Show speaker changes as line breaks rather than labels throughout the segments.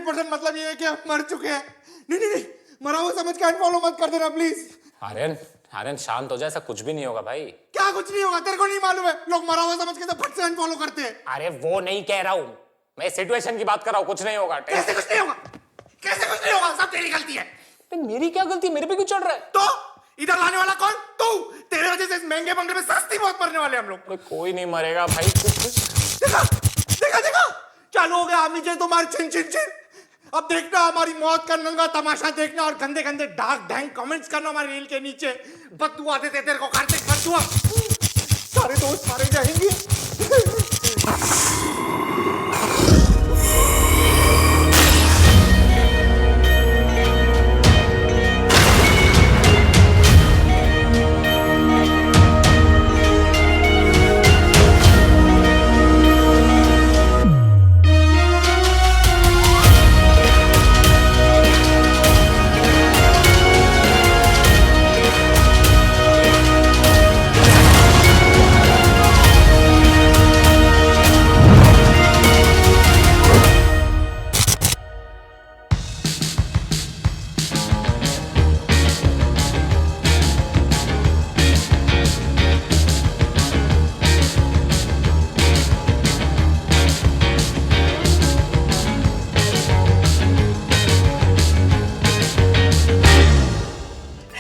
100% मतलब ये है कि हम मर चुके हैं। नहीं नहीं नहीं, मरा हुआ समझ के अनफॉलो मत कर देना प्लीज।
आर्यन आर्यन शांत हो जा, ऐसा कुछ भी नहीं होगा भाई।
क्या कुछ नहीं होगा? तेरे को नहीं मालूम है, लोग मरा हुआ समझ के तो फट से अनफॉलो करते हैं।
अरे वो नहीं कह रहा हूँ मैं, सिचुएशन की बात कर रहा हूँ। कुछ नहीं होगा।
कैसे कुछ नहीं होगा? कैसे कुछ नहीं होगा? सब तेरी गलती है।
मेरी क्या गलती? मेरे पे क्यों चढ़ रहा है?
तो इधर लाने वाला कौन? तू। तेरे वजह से इस महंगे बंगले में सस्ती मौत मरने वाले हम लोग।
कोई नहीं मरेगा भाई।
देखा देखा देखा, चालू हो गया नीचे तुम्हारी चिन चिन चिन। अब देखना हमारी मौत का नंगा तमाशा देखना, और गंदे गंदे डार्क डैंग कमेंट्स करना हमारे रील के नीचे। बददुआ देते तेरे को कार्तिक, बददुआ। सारे दोस्त मारे जाएंगे।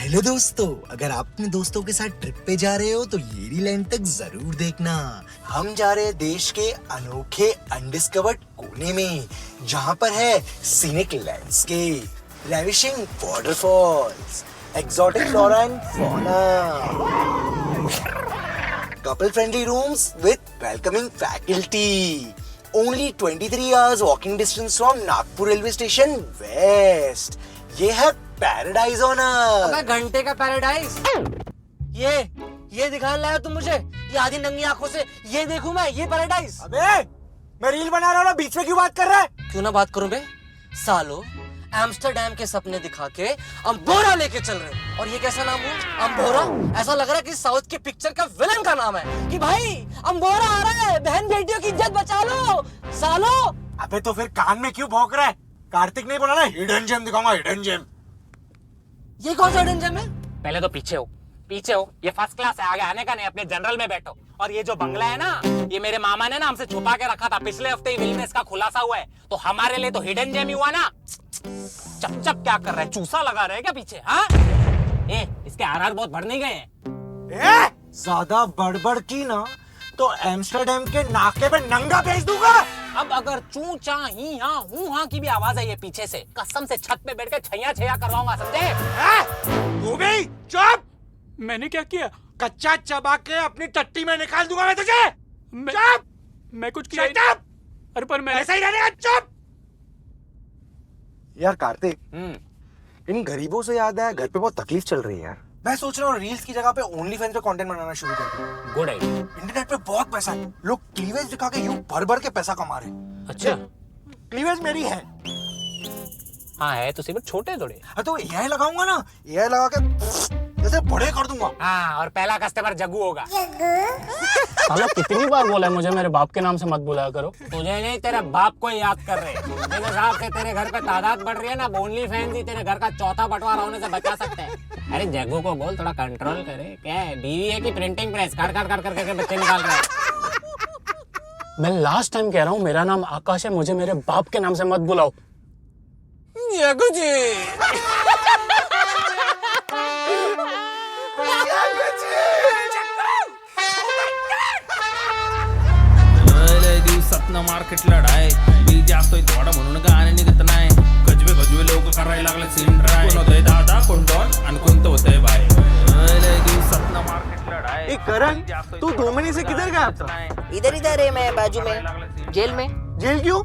हेलो दोस्तों, अगर आप अपने दोस्तों के साथ ट्रिप पे जा रहे हो तो ये रील एंड तक जरूर देखना। हम जा रहे हैं देश के अनोखे अनडिस्कवर्ड कोने में, जहाँ पर है scenic landscape, ravishing waterfalls, exotic flora and fauna, couple friendly rooms with welcoming faculty, only 23 hours walking distance from Nagpur railway station west. ये है पैराडाइज ऑन अर्थ।
अबे घंटे का पैराडाइज। ये दिखाने लाया तुम मुझे? ये आधी नंगी आंखों से ये देखूं मैं, ये पैराडाइज?
अबे मैं रील बना रहा हूँ ना, बीच में क्यों बात कर रहा है?
क्यों ना बात करूं बे? सालो एम्स्टरडैम के सपने दिखा के अम्बोरा लेके चल रहे हो। और ये कैसा नाम हुआ? अम्बोरा? ऐसा लग रहा है कि साउथ के पिक्चर का विलन का नाम है कि भाई अम्बोरा आ रहा है, बहन बेटियों की इज्जत बचा लो सालो।
अबे तो फिर कान में क्यों भौंक रहा है? कार्तिक नहीं बोला ना हिडन जेम दिखाऊंगा, हिडन जेम।
ये कौन सा हिडन जेम है?
पहले तो पीछे हो, पीछे हो। ये फर्स्ट क्लास है, आगे आने का नहीं, अपने जनरल में बैठो। और ये जो बंगला है ना, ये मेरे मामा ने ना हमसे छुपा के रखा था। पिछले हफ्ते ही विल में इसका खुलासा हुआ है, तो हमारे लिए तो हिडन जेम ही हुआ ना। चप चप क्या कर रहा है? चूसा लगा रहे क्या पीछे? हाँ इसके आरआर बहुत बढ़ नहीं गए हैं?
ज्यादा बड़बड़ की ना तो एम्स्टरडैम के नाके पे नंगा भेज दूंगा।
अब अगर चू चा ही हाँ हूँ हाँ की भी आवाज है ये पीछे से, कसम से छत पे बैठ के छैया छैया करवाऊंगा, समझे?
तू भी चुप।
मैंने क्या किया?
कच्चा चबा के अपनी टट्टी में निकाल दूंगा मैं तुझे। चुप।
मैं कुछ
किया? चुप।
अरे पर मैं
ऐसा ही रहने का, चुप।
यार कार्तिक, इन गरीबों से याद है, घर पे बहुत तकलीफ चल रही है यार। मैं सोच रहा हूँ रील्स की जगह पे ओनली फैंस पे कंटेंट बनाना शुरू कर दूं।
Good idea.
इंटरनेट पे बहुत पैसा है, लोग क्लीवेज दिखा के यूं भर भर के पैसा कमा रहे हैं।
अच्छा
क्लीवेज मेरी है।
हाँ है तो सिर्फ छोटे थोड़े।
तो एआई लगाऊंगा ना, एआई लगा के जैसे बड़े कर दूंगा।
हाँ, और पहला कस्टमर जग्गू होगा। साला कितनी बार बोला है मुझे मेरे बाप के नाम से मत बुलाया करो। तुझे नहीं, तेरे बाप को ही याद कर रहे हैं। मेरे हिसाब से तेरे घर पे तादाद बढ़ रही है ना, ओनली फैंस ही तेरे घर का चौथा बंटवारा होने से बचा सकते हैं। अरे जग्गू को बोल थोड़ा कंट्रोल करे। क्या है, बीवी है कि प्रिंटिंग प्रेस? काट काट काट करके बच्चे निकाल रहे हैं। मैं लास्ट टाइम कह रहा हूँ, मेरा नाम आकाश है, मुझे मेरे बाप के नाम से मत बुलाओ। जग्गू जी।
दिवसातनं मार्केट लढाय बिजी असतोय थोडा म्हणून गाणे निघत नाही. गजबे गजबे लोक करायला लागले सीन ड्राय. कोण होतंय दादा, कोण डॉन आणि कोणतं होतंय बाय. दिवसातनं मार्केट लढाय.
करण, तू 2 महीने से किधर गया था?
इधर इधर है, मैं बाजू में जेल में।
जेल क्यों?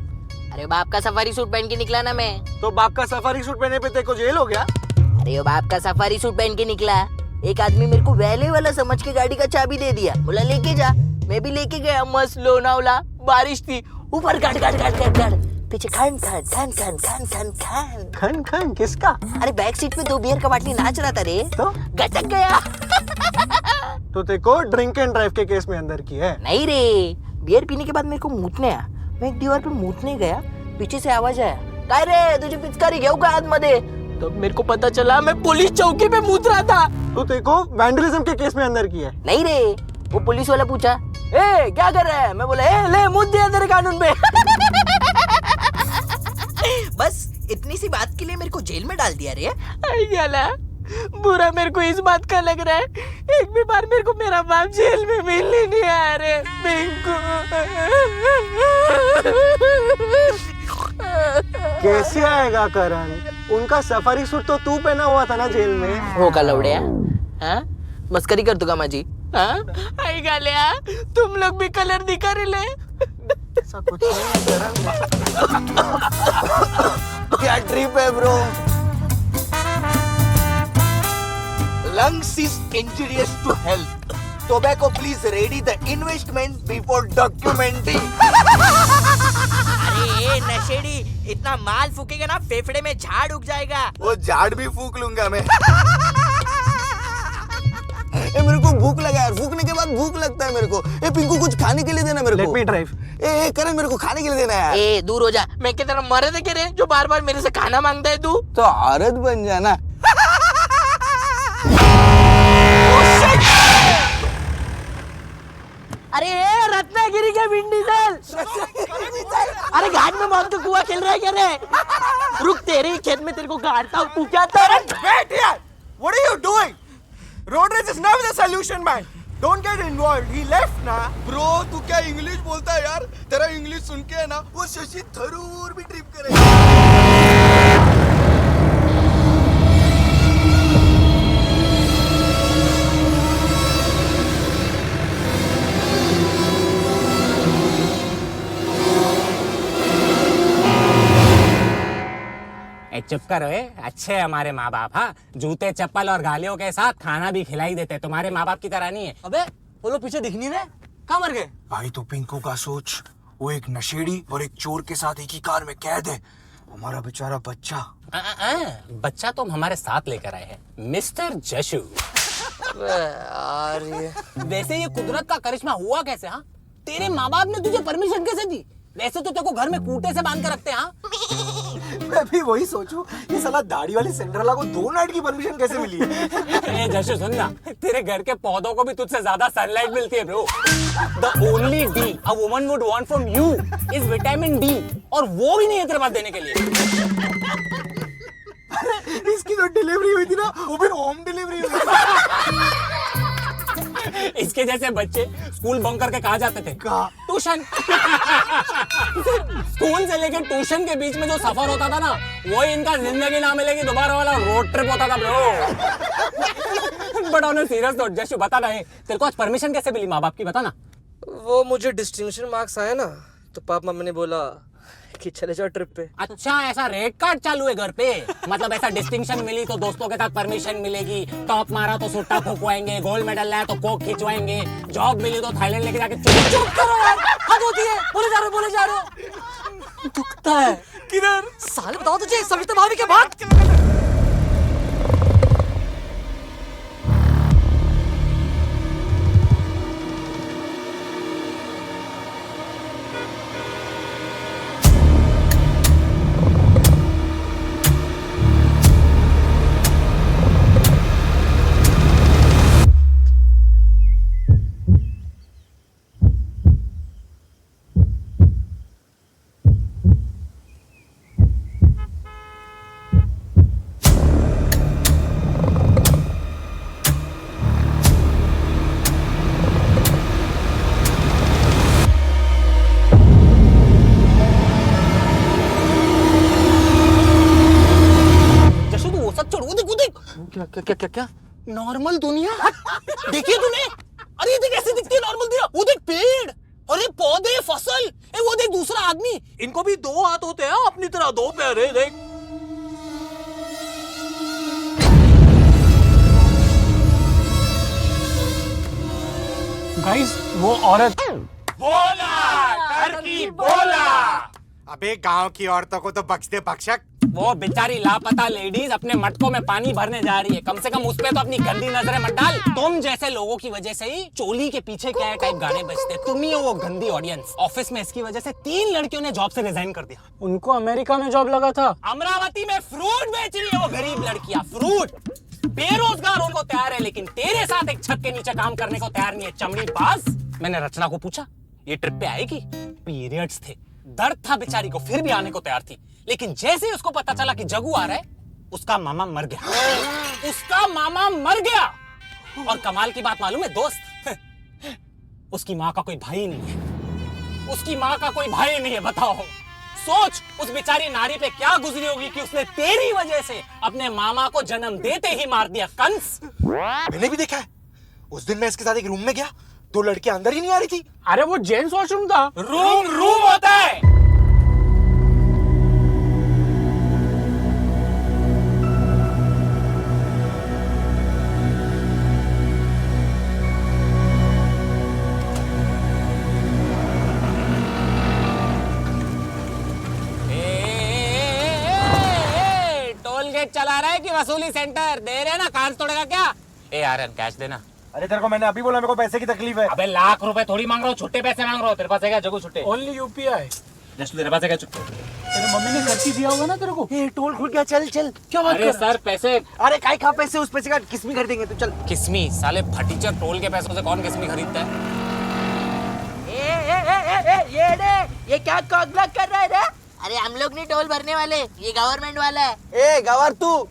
अरे बाप का सफारी सूट पहन के निकला ना मैं।
तो बाप का सफारी सूट पहने पे तेरे को जेल हो गया?
अरे वो बाप का सफारी सूट पहन के निकला। एक आदमी मेरे को वैले वाला समझ के गाड़ी का चाबी दे दिया, बोला लेके जा। मैं भी लेके गया, मस्त लोनावला। बारिश थी, ऊपर गाड़ गाड़ गाड़ गाड़ गाड़, पीछे खान खान खान खान खान खान खान
खन खन किसका?
अरे बैक सीट पे 2 बियर का बाटली नाच रहा था रे,
तो
गटक गया।
तो तेरे को ड्रिंक एंड ड्राइव के केस में अंदर की है?
नहीं रे, बियर पीने के बाद मेरे को मूतने आया। मैं एक दीवार पे मूतने गया, पीछे से आवाज आया,
काय रे तुझी पिचकारी घेऊ का आतमध्ये? तब मेरे को पता चला मैं पुलिस चौकी पे मुद रहा था।
तो तेको वैंडलिज्म के केस में अंदर किया है।
नहीं रे, वो पुलिस वाला पूछा ए क्या कर रहा है, मैं बोला ए ले मुद दिया तेरे कानून पे। बस इतनी सी बात के लिए मेरे को जेल में डाल दिया रे। गला बुरा मेरे को इस बात का लग रहा है, एक भी बार मेरे को मेरा बाप जेल में मिलने नहीं आया रे पिंकू।
कैसे आएगा करण? उनका सफारी सूट तो तू पहना हुआ था ना जेल में।
हो का लवड़िया, हाँ मस्करी कर तू का माझी? हाँ आई गालिया, तुम लोग भी कलर दिखा रहे ले।
ऐसा कुछ नहीं है करण।
क्या ट्रिप है bro? Lungs is injurious to health. Tobacco, please ready the investment before documenting.
अरे नशेड़ी, इतना माल फूकेगा ना फेफड़े में झाड़ उग जाएगा।
वो झाड़ भी फूक लूंगा मैं। मेरे को भूख लगा यार, फूकने के बाद भूख लगता है मेरे को। पिंकू कुछ खाने के लिए देना मेरे को।
Let me drive.
करण मेरे को खाने के लिए देना यार।
ए दूर हो जा, मैं की तरह मर्द के रे जो बार बार मेरे से खाना मांगता है तू।
तो औरत बन जाना।
अरे रत्नागिरी के विंडी सेल। अरे घाट में मौत का कुआं खेल रहा है क्या रे? रुक तेरे ही खेत में तेरे को गाड़ता हूँ, तू क्या कर?
Wait here! What are you doing? Road rage is never the solution, man. Don't get involved. He left ना.
ब्रो तू क्या इंग्लिश बोलता है यार? तेरा इंग्लिश सुन के है ना वो शशि थरूर भी ट्रिप करेगा।
ए चुप करो अच्छे हमारे माँ बाप। हाँ जूते चप्पल और गालियों के साथ खाना भी खिलाई देते, तुम्हारे माँ बाप की तरह नहीं है।
अबे वो लोग पीछे दिख नहीं रहे, कहाँ मर गए?
भाई तो पिंकू का सोच, वो एक नशेड़ी और एक चोर के साथ एक ही कार में कैद है। हमारा बेचारा बच्चा।
बच्चा तो हम हमारे साथ लेकर आए हैं, मिस्टर जशु।
यार ये
वैसे ये कुदरत का करिश्मा हुआ कैसे? हाँ तेरे माँ बाप ने तुझे परमिशन कैसे दी? वैसे तो तेरे को घर में कूटे से बांध कर रखते हैं। हाँ
मैं भी वही सोचूं, ये साला दाढ़ी वाली सिंड्रेला को 2 नाइट की परमिशन कैसे मिली?
ए जशु सुन ना, तेरे घर के पौधों को भी तुझसे ज्यादा सनलाइट मिलती है bro. The only D a woman would want from you is vitamin D, और वो भी नहीं है तेरे पास देने के लिए।
इसकी जो डिलीवरी हुई थी ना, वो भी होम डिलीवरी हुई थी।
इसके जैसे बच्चे स्कूल बंक करके कहाँ जाते थे? ट्यूशन। स्कूल से लेकर ट्यूशन के बीच में जो सफर होता था ना, वो इनका जिंदगी ना मिलेगी दोबारा वाला रोड ट्रिप होता था bro. But on serious note Jashu बता रहे, तेरे को आज परमिशन कैसे मिली माँ बाप की, बता ना।
वो मुझे डिस्टिंक्शन मार्क्स आए ना, तो पापा मम्मी ने बोला कि चले जाओ ट्रिप पे।
अच्छा ऐसा रेड कार्ड चालू है घर पे? मतलब ऐसा डिस्टिंक्शन मिली तो दोस्तों के साथ परमिशन मिलेगी, टॉप मारा तो सुट्टा फूकवाएंगे, गोल्ड मेडल लाया तो कोक खिंचवाएंगे, जॉब मिली तो थाईलैंड लेके जाके
चुप करो यार, हद होती है, बोले जा रहे हो। दुखता है।
किधर?
साले बताओ तुझे सविता भाभी के बाद क्या
नॉर्मल दुनिया देखिए तूने? अरे ये देख ऐसे दिखती है नॉर्मल दुनिया। वो देख पेड़, अरे पौधे, फसल, वो देख दूसरा आदमी, इनको भी 2 हाथ होते हैं अपनी तरह, 2 पैर है देख।
गाइस वो औरत
बोला टर्की बोला। अबे गांव की औरतों को तो बख्श दे बख्शक।
वो बेचारी लापता लेडीज अपने मटकों में पानी भरने जा रही है, कम से कम उस पे तो अपनी गंदी नजरें मत डाल। तुम जैसे लोगों की वजह से ही चोली के पीछे क्या टाइप गाने बजते, तुम ही हो वो गंदी ऑडियंस। ऑफिस में इसकी वजह से 3 लड़कियों ने जॉब से रिजाइन कर दिया।
उनको अमेरिका में जॉब लगा था।
अमरावती में फ्रूट बेच रही है वो गरीब लड़कियां, फ्रूट। बेरोजगार होने को तैयार है, लेकिन तेरे साथ एक छत के नीचे काम करने को तैयार नहीं है, चमड़ी बाज। मैंने रचना को पूछा ये ट्रिप पे आएगी, पीरियड्स थे, दर्द था बेचारी को, फिर भी आने को तैयार थी। लेकिन जैसे ही उसको पता चला कि जग्गू आ रहा है, उसका मामा मर गया। उसका मामा मर गया। और कमाल की बात मालूम है दोस्त, उसकी माँ का कोई भाई नहीं है। उसकी माँ का कोई भाई नहीं है, बताओ। सोच उस बेचारी नारी पे क्या गुजरी होगी कि उसने तेरी वजह से अपने मामा को जन्म देते ही मार दिया, कंस।
मैंने भी देखा है। उस दिन मैं इसके साथ एक रूम में गया, 2 लड़कियां अंदर ही नहीं आ रही थी।
अरे वो जेंट्स वॉशरूम था।
रूम होता है। टोल गेट चला रहा है कि वसूली सेंटर? दे रहे ना, कान तोड़ेगा क्या? ए आर्यन कैश देना।
अरे तेरे को मैंने अभी बोला मेरे को पैसे की तकलीफ है।
अबे लाख रुपए थोड़ी मांग रहा हूँ, छुट्टे पैसे मांग रहा हूँ। तेरे पास है क्या जग्गू छुट्टे?
Only UPI.
जस्ट तेरे पास है क्या छुट्टे?
तेरे मम्मी ने खर्ची दिया होगा ना तेरे को।
ये टोल खुल गया, चल चल।
क्या बात
अरे
कर?
सर पैसे
अरे काय खा पैसे, उस पैसे का किस्मी कर देंगे, तू चल।
किस्मी? साले फटीचर टोल के पैसों से कौन किस्मी खरीदता है?
ये क्या कॉकब्लॉक कर रहा है रे? अरे हम लोग नहीं टोल भरने वाले, ये गवर्नमेंट वाला है।
ए गवार तू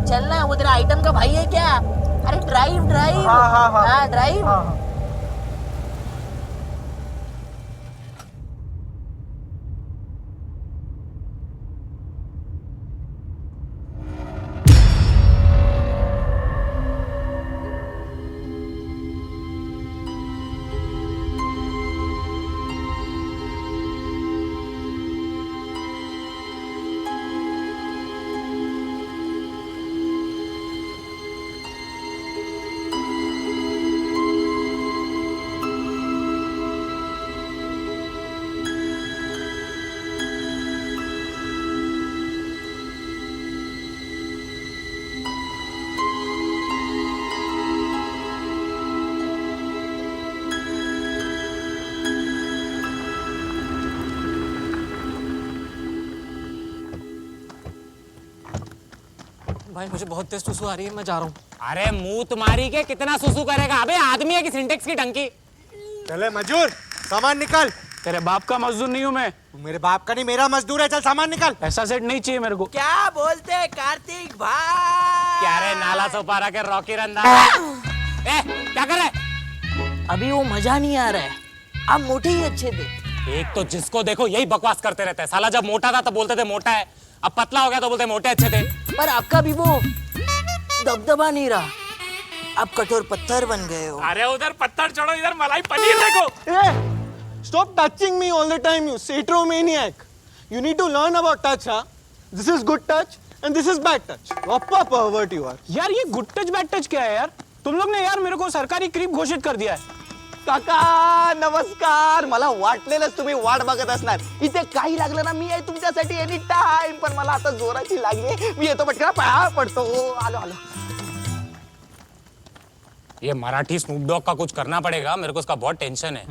चल ना, वो तेरा आइटम का भाई है क्या? अरे ड्राइव ड्राइव। हाँ ड्राइव।
भाई मुझे बहुत तेज सुसु आ रही है, मैं जा रहा हूँ।
अरे मुंह तुम्हारी के कितना सुसु करेगा? अबे आदमी है कि सिंटेक्स की टंकी?
चले मजदूर, सामान निकाल।
तेरे बाप का मजदूर नहीं हूँ मैं।
तू मेरे बाप का नहीं, मेरा मजदूर है। चल सामान निकाल।
ऐसा सेट नहीं चाहिए मेरे को।
क्या बोलते हैं कार्तिक भाई?
क्या रे नाला सोपारा के रॉकी रंदा? ए क्या कर रहे?
अभी वो मजा नहीं आ रहा है, अब मोटे ही अच्छे थे।
एक तो जिसको देखो यही बकवास करते रहते हैं। साला जब मोटा था तो बोलते थे मोटा है, अब पतला हो गया तो बोलते मोटे अच्छे थे।
पर आपका भी वो दबदबा नहीं रहा, आप कठोर पत्थर बन गए हो।
अरे उधर पत्थर चढ़ो, इधर मलाई पनीर देखो।
Stop touching me all the time, you satromaniac. You need to learn about touch, huh? This is good touch and this is bad touch. Wappa pervert you are.
यार ये गुड टच बैड टच क्या है यार? तुम लोग ने यार मेरे को सरकारी क्रीप घोषित कर दिया है।
काका नमस्कार. मला वाटलेलंच तुम्ही वाट बघत असणार. इथे काही लागलं ना, मी आहे तुमच्यासाठी एनी टाइम. पण मला आता जोराची लागली, मी येतो पटकन पाया पडतो. आलो आलो.
ये मराठी स्नूप डॉग का कुछ करना पड़ेगा, मेरे को उसका बहुत टेंशन है।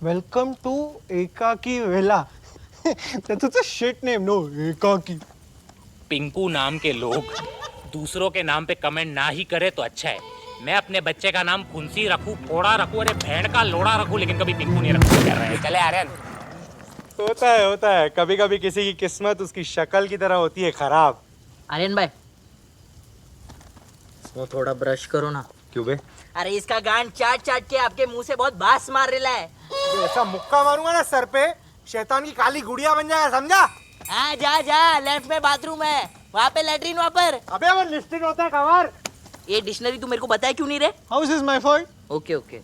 वेलकम टू एकाकी वेला. त्याचं शिट नेम नो, एकाकी.
पिंकू नाम के लोग दूसरों के नाम पे कमेंट ना ही करे तो अच्छा है। मैं अपने बच्चे का नाम फुंसी रखूं, फोड़ा रखूं, अरे भेड़ का लोड़ा रखूं, लेकिन कभी पिंकू नहीं रखूं। कर रहे हैं चले आर्यन।
होता है. कभी कभी किसी की किस्मत उसकी शक्ल की तरह होती है खराब.
आर्यन भाई, इसको थोड़ा ब्रश करो ना.
क्यों बे?
अरे इसका गांड चाट चाट के आपके मुंह से बहुत बास मार रहा है.
ऐसा मुक्का मारूंगा ना सर पे, शैतान की काली गुड़िया बन जाएगा, समझा?
हाँ जा जा, लेफ्ट में बाथरूम है, वहाँ पे लेटरिन, वहाँ पर.
अबे वो लिस्टेड होता है कवर.
ये डिक्शनरी तू मेरे को बताया क्यों नहीं रे?
How is my fault?
Okay okay.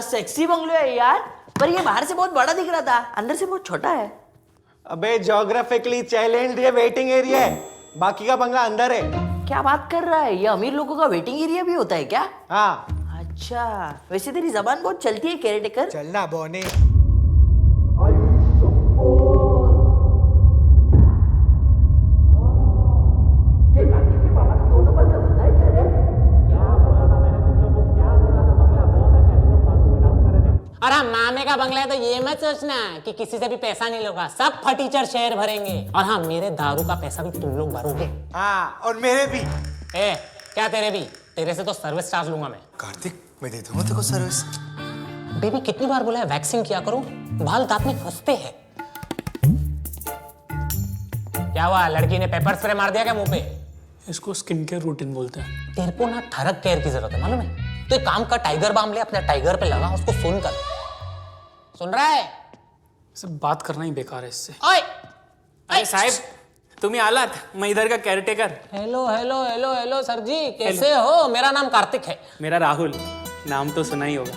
Sexy bungalow है यार, पर ये बाहर से बहुत बड़ा दिख रहा था, अंदर से बहुत छोटा है।
अबे ज्योग्राफिकली चैलेंज ये वेटिंग एरिया है, बाकी का बंगला अंदर है।
क्या बात कर रहा है, ये अमीर लोगों का वेटिंग एरिया भी होता है क्या?
हाँ
अच्छा, वैसे तेरी जबान बहुत चलती है केयरटेकर।
चलना बोने।
और हाँ, मामे का बंगला है तो ये मत सोचना कि किसी से भी पैसा नहीं लूंगा, सब फटीचर शेयर भरेंगे। और हाँ, मेरे दारू का पैसा भी तुम लोग भरोगे।
हाँ और मेरे भी।
ए, क्या तेरे भी? तेरे से तो सर्विस चार्ज लूंगा मैं।
कार्तिक मैं दे दूंगा तेरे को सर्विस।
बेबी कितनी बार बोला है वैक्सिंग किया करो, बाल दांत में फंसते हैं। क्या हुआ, लड़की ने पेपर स्प्रे मार दिया क्या मुंह पे?
इसको स्किन केयर रूटीन बोलते हैं।
तेरे को ना थरक केयर की जरूरत है, मालूम है? तो एक काम कर, टाइगर बाम ले, अपने टाइगर पे लगा, उसको सुन कर। सुन रहा है?
सब बात करना ही बेकार है इससे।
ओए
अरे साहब, तुम्ही आलात, मैं इधर का caretaker.
Hello hello hello hello sir ji, कैसे हो? मेरा नाम कार्तिक है।
मेरा राहुल, नाम तो सुना ही होगा।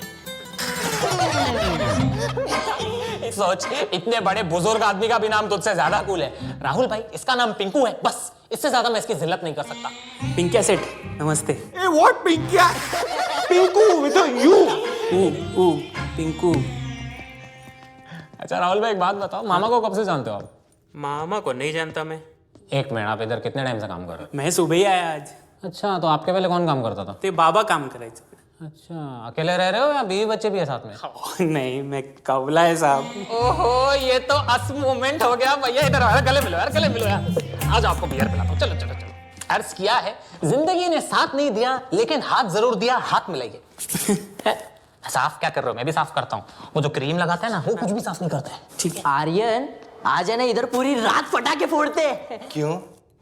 सोच, इतने बड़े बुजुर्ग आदमी का भी नाम तुझसे ज्यादा कूल है। राहुल भाई, इसका नाम पिंकू है, बस इससे ज्यादा मैं इसकी जिल्लत नहीं कर सकता।
पिंकिया सेठ, नमस्ते।
ए what Pinkiya? Pinku with you.
ऊ पिंकू।
अच्छा राहुल भाई, एक बात बताओ, मामा को कब से जानते हो आप?
मामा को नहीं जानता मैं।
एक मिनट, आप इधर कितने टाइम से काम कर रहे
मैं सुबह ही आया आज।
हो? अच्छा, तो आपके पहले कौन काम करता था?
ते बाबा काम करायचं।
अच्छा, अकेले रह रहे हो या बीवी बच्चे भी है साथ में?
नहीं, मैं कवला है साहब।
ओहो, ये तो अस मोमेंट हो गया भैया। इधर आओ, गले मिलो यार, गले मिलो यार। आज आपको बियर पिलाता हूं, चलो चलो चलो। अर्ज किया है, जिंदगी ने साथ नहीं दिया लेकिन हाथ जरूर दिया, हाथ मिलाइए। साफ क्या कर रहे हो? मैं भी साफ करता हूँ। वो जो क्रीम लगाता है ना, वो कुछ भी साफ नहीं करता है।
ठीक है।
आर्यन, आज है ना इधर पूरी रात पटाखे फोड़ते हैं।
क्यों?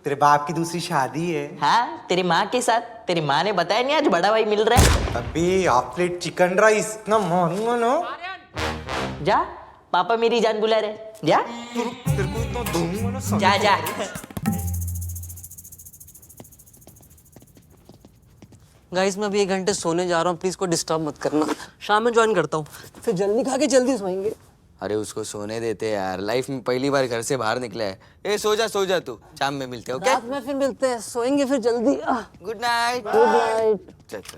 तेरे बाप की दूसरी शादी है?
हाँ, तेरी माँ के साथ। तेरी माँ ने बताया नहीं आज बड़ा भाई मिल रहा है।
अबे हाफ प्लेट चिकन राइस ना मारूंगा ना।
जा, पापा मेरी जान बुला रहे, जा
तेरे को इतना दूंगा ना।
जा जा।
गाइस मैं अभी 1 घंटे सोने जा रहा हूँ, प्लीज को डिस्टर्ब मत करना। शाम में ज्वाइन करता हूँ, फिर जल्दी खा के जल्दी सोएंगे।
अरे उसको सोने देते यार, लाइफ में पहली बार घर से बाहर निकला है। ए सो जा तू, शाम में मिलते हो क्या?
रात में फिर मिलते हैं, सोएंगे फिर जल्दी।
Good night.
Good night.
चल चल।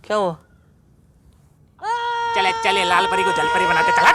क्या हुआ?
चले चले, लाल परी को जल परी बनाते चला।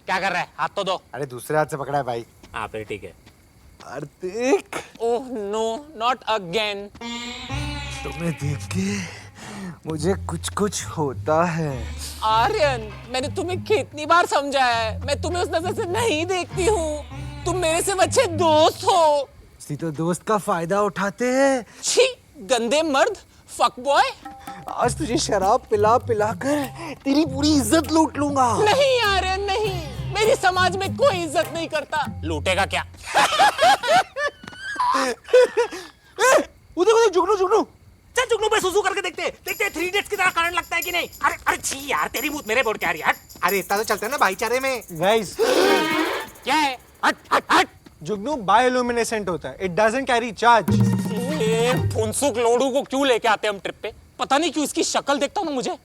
क्या कर रहा है? हाथ तो दो।
अरे दूसरे हाथ से पकड़ा है भाई।
हाँ फिर ठीक है।
Kartik,
oh no, not again.
तुम्हें देख के मुझे कुछ कुछ होता है।
आर्यन, मैंने तुम्हें कितनी बार समझाया है, मैं तुम्हें उस नजर से नहीं देखती हूँ। तुम मेरे से अच्छे दोस्त हो।
इसी तो दोस्त का फायदा उठाते हैं।
छी, गंदे मर्द, फक बॉय।
आज तुझे शराब पिला पिला कर तेरी पूरी इज्जत लूट लूंगा।
नहीं आर्यन नहीं, मेरी समाज में कोई इज्जत नहीं करता। लूटेगा क्या?
उधर जुगनू जुगनू।
चल जुगनू पे सुसु करके देखते हैं 3 इडियट्स की तरह करंट लगता है कि नहीं। अरे अरे छी यार, तेरी मुंह मेरे बोर्ड क्या आ रही है? हट।
अरे इतना तो चलता है ना भाईचारे में।
गाइस,
क्या है? हट हट हट।
जुगनू बायोल्यूमिनेसेंट होता है, इट डजंट कैरी चार्ज।
ये फुनसुक लोडू को क्यों लेके आते हैं हम ट्रिप पे? पता नहीं क्यों इसकी शक्ल देखता हूँ ना, मुझे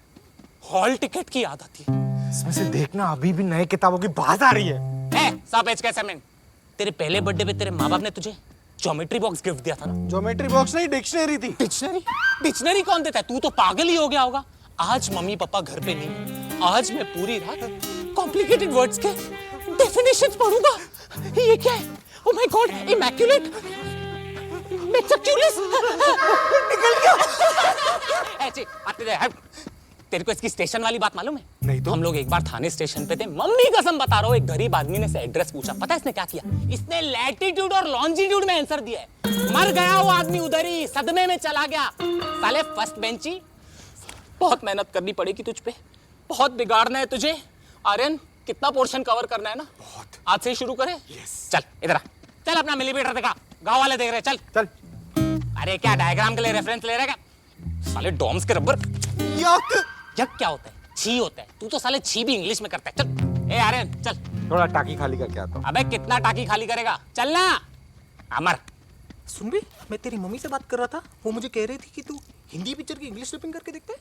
हॉल टिकट की याद आती है।
इसमें से देखना अभी भी नए किताबों की बात आ रही है।
सब एच कैसे मैं? तेरे पहले बर्थडे पे तेरे माँ बाप ने तुझे ज्योमेट्री बॉक्स गिफ्ट दिया था ना?
ज्योमेट्री बॉक्स नहीं, डिक्शनरी थी।
डिक्शनरी? डिक्शनरी कौन देता है? तू तो पागल ही हो गया होगा। आज मम्मी पापा घर पे नहीं, आज मैं पूरी रात कॉम्प्लिकेटेड वर्ड्स के डेफिनेशंस पढ़ूंगा। ये क्या है? Oh my God, immaculate. निकल गया। ऐसे आते थे, हट। तेरे को इसकी स्टेशन वाली बात मालूम है?
नहीं तो।
हम लोग एक बार थाने स्टेशन पे थे, मम्मी कसम बता रहा हूँ, एक गरीब आदमी ने से एड्रेस पूछा, पता है इसने क्या किया? इसने लैटिट्यूड और लॉन्जिट्यूड में आंसर दिया है। मर गया वो आदमी उधर ही, सदमे में चला गया। साले फर्स्ट बेंची। बहुत मेहनत करनी पड़ेगी तुझ पे, बहुत बिगाड़ना है तुझे। आर्यन, कितना पोर्शन कवर करना है ना?
बहुत।
आज से ही शुरू करें? चल इधर आ, चल अपना मिलीमीटर दिखा, गांव वाले देख रहे हैं, चल। अरे क्या डायग्राम के लिए रेफरेंस ले रहे क्या? साले डॉम्स के रबर। यक क्या होता है? छी होता है। तू तो साले छी भी इंग्लिश में करता है। चल ए आर्यन, चल।
थोड़ा टाकी खाली करके आता हूँ।
अबे कितना टाकी खाली करेगा? चल ना अमर।
सुन बे, मैं तेरी मम्मी से बात कर रहा था, वो मुझे कह रही थी कि तू हिंदी पिक्चर की इंग्लिश डबिंग करके देखता है।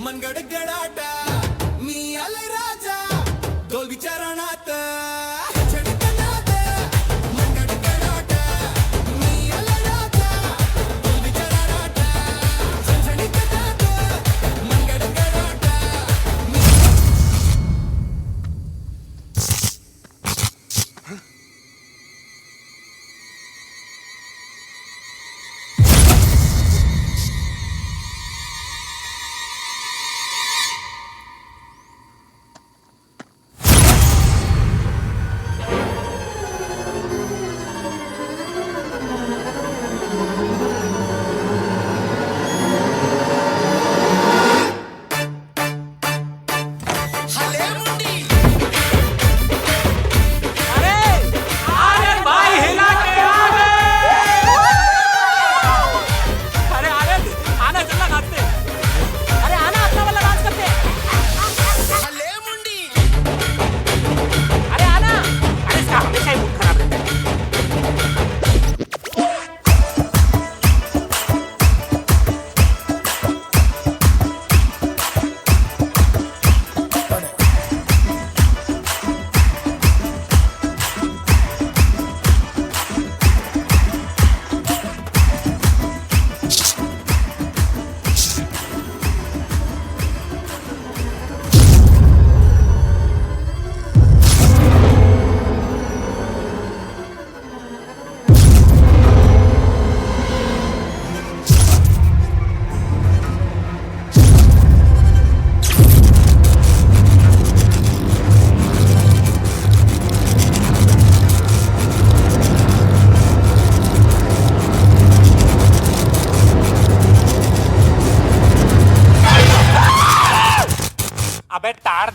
मनगडगडाट मी आले राजा डोल विचारणात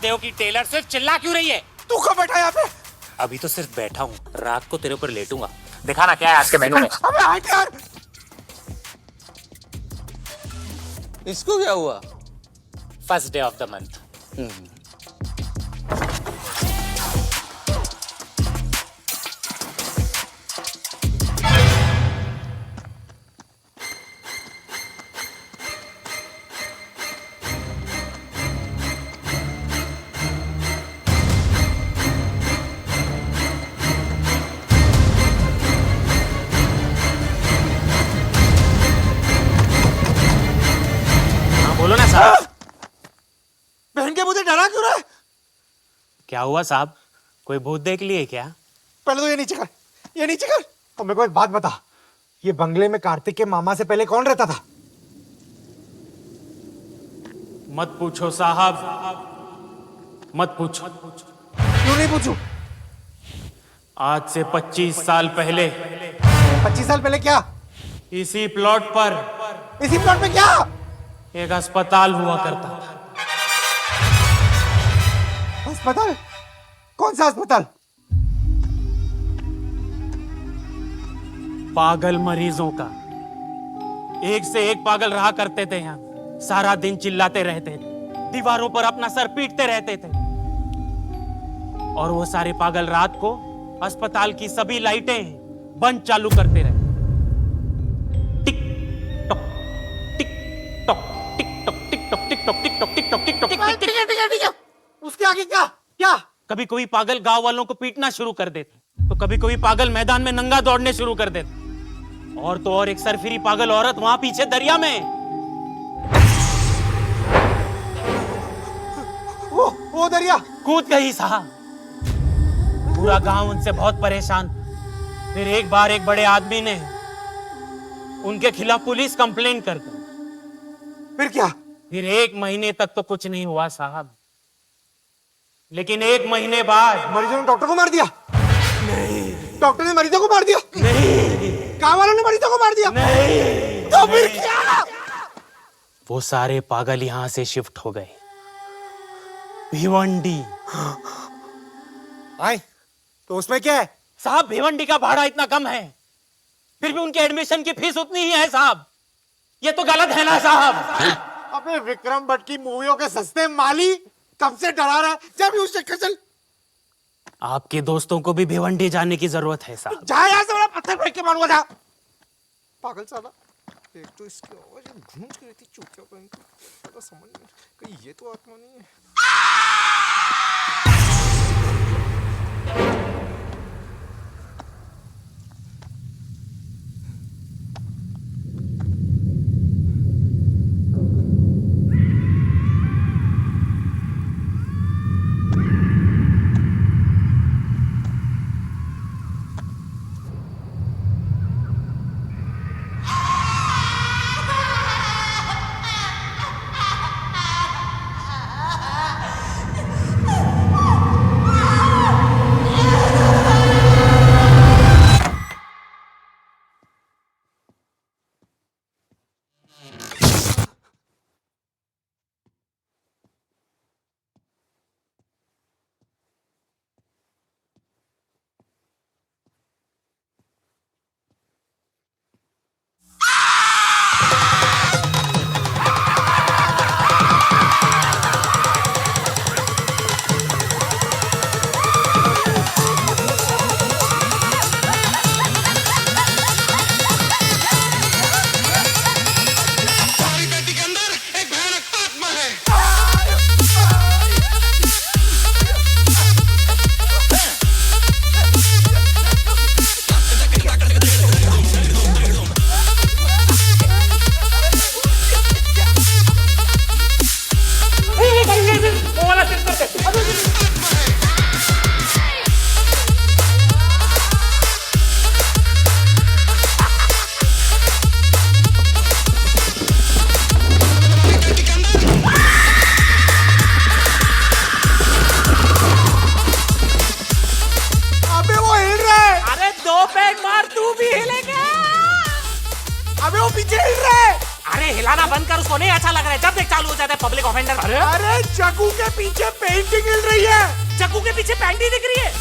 देव की टेलर सिर्फ चिल्ला क्यों रही है?
तू कब बैठा यहाँ पे?
अभी तो सिर्फ बैठा हूँ, रात को तेरे ऊपर लेटूंगा। दिखाना क्या है आज के मेनू में।
अबे हट यार।
इसको क्या हुआ?
First day of the month. बोलो ना साहब।
बहन के मुझे डरा क्यों रहा है?
क्या हुआ साहब? कोई भूत देख लिए क्या?
पहले तो ये नीचे कर, ये नीचे कर। और मेरे को एक बात बता, ये बंगले में कार्तिक के मामा से पहले कौन रहता था?
मत पूछो साहब, मत पूछो।
क्यों नहीं पूछूं?
आज से 25 साल पहले
25 साल पहले क्या?
इसी प्लॉट पर
इसी प्लॉट में क्या?
एक अस्पताल हुआ करता था।
अस्पताल? कौन सा अस्पताल?
पागल मरीजों का। एक से एक पागल रहा करते थे यहाँ। सारा दिन चिल्लाते रहते थे, दीवारों पर अपना सर पीटते रहते थे। और वो सारे पागल रात को अस्पताल की सभी लाइटें बंद चालू करते रहे। Tick tock tick tock tick tock tick tock tick tock tick tock tick tock tick tock tick tock.
उसके आगे क्या? क्या?
कभी कोई पागल गांव वालों को पीटना शुरू कर देते, तो कभी कोई पागल मैदान में नंगा दौड़ने शुरू कर देते। और तो और एक सरफिरी पागल औरत वहां पीछे दरिया में।
वो दरिया
कूद गई साहब। पूरा गांव उनसे बहुत परेशान। फिर एक बार एक बड़े आदमी ने उनके खिलाफ पुलिस कंप्लेंट कर दी।
फिर क्या?
फिर 1 महीने तक तो कुछ नहीं हुआ साहब, लेकिन 1 महीने बाद
मरीजों ने डॉक्टर को मार दिया? नहीं। डॉक्टर ने मरीजों को मार दिया?
नहीं।
गांव वालों ने मरीजों को मार दिया?
नहीं।
तो फिर क्या?
वो सारे पागल यहां से शिफ्ट हो गए भिवंडी।
आए तो उसमें क्या है?
साहब भिवंडी का भाड़ा इतना कम है, फिर भी उनके एडमिशन की फीस उतनी ही है साहब। ये तो गलत है ना साहब?
अबे विक्रम भट्ट की मूवियों के सस्ते माली कब से डरा रहा है? जब भी उस चक्कर चल।
आपके दोस्तों को भी भिवंडी जाने की जरूरत है साहब।
जा यहाँ से, बड़ा पत्थर फेंक के मारूंगा। जा पागल साला। एक तो इसकी आवाज गूंज के रहती चुपचाप, तो समझ में कहीं ये तो आत्मा नहीं है। अबे वो पीछे हिल रहा है।
अरे हिलाना बंद कर, उसको नहीं अच्छा लग रहा है। जब देख चालू हो जाता है पब्लिक ऑफेंडर।
अरे जग्गू के पीछे पेंटिंग हिल रही है।
जग्गू के पीछे पेंटिंग दिख रही है।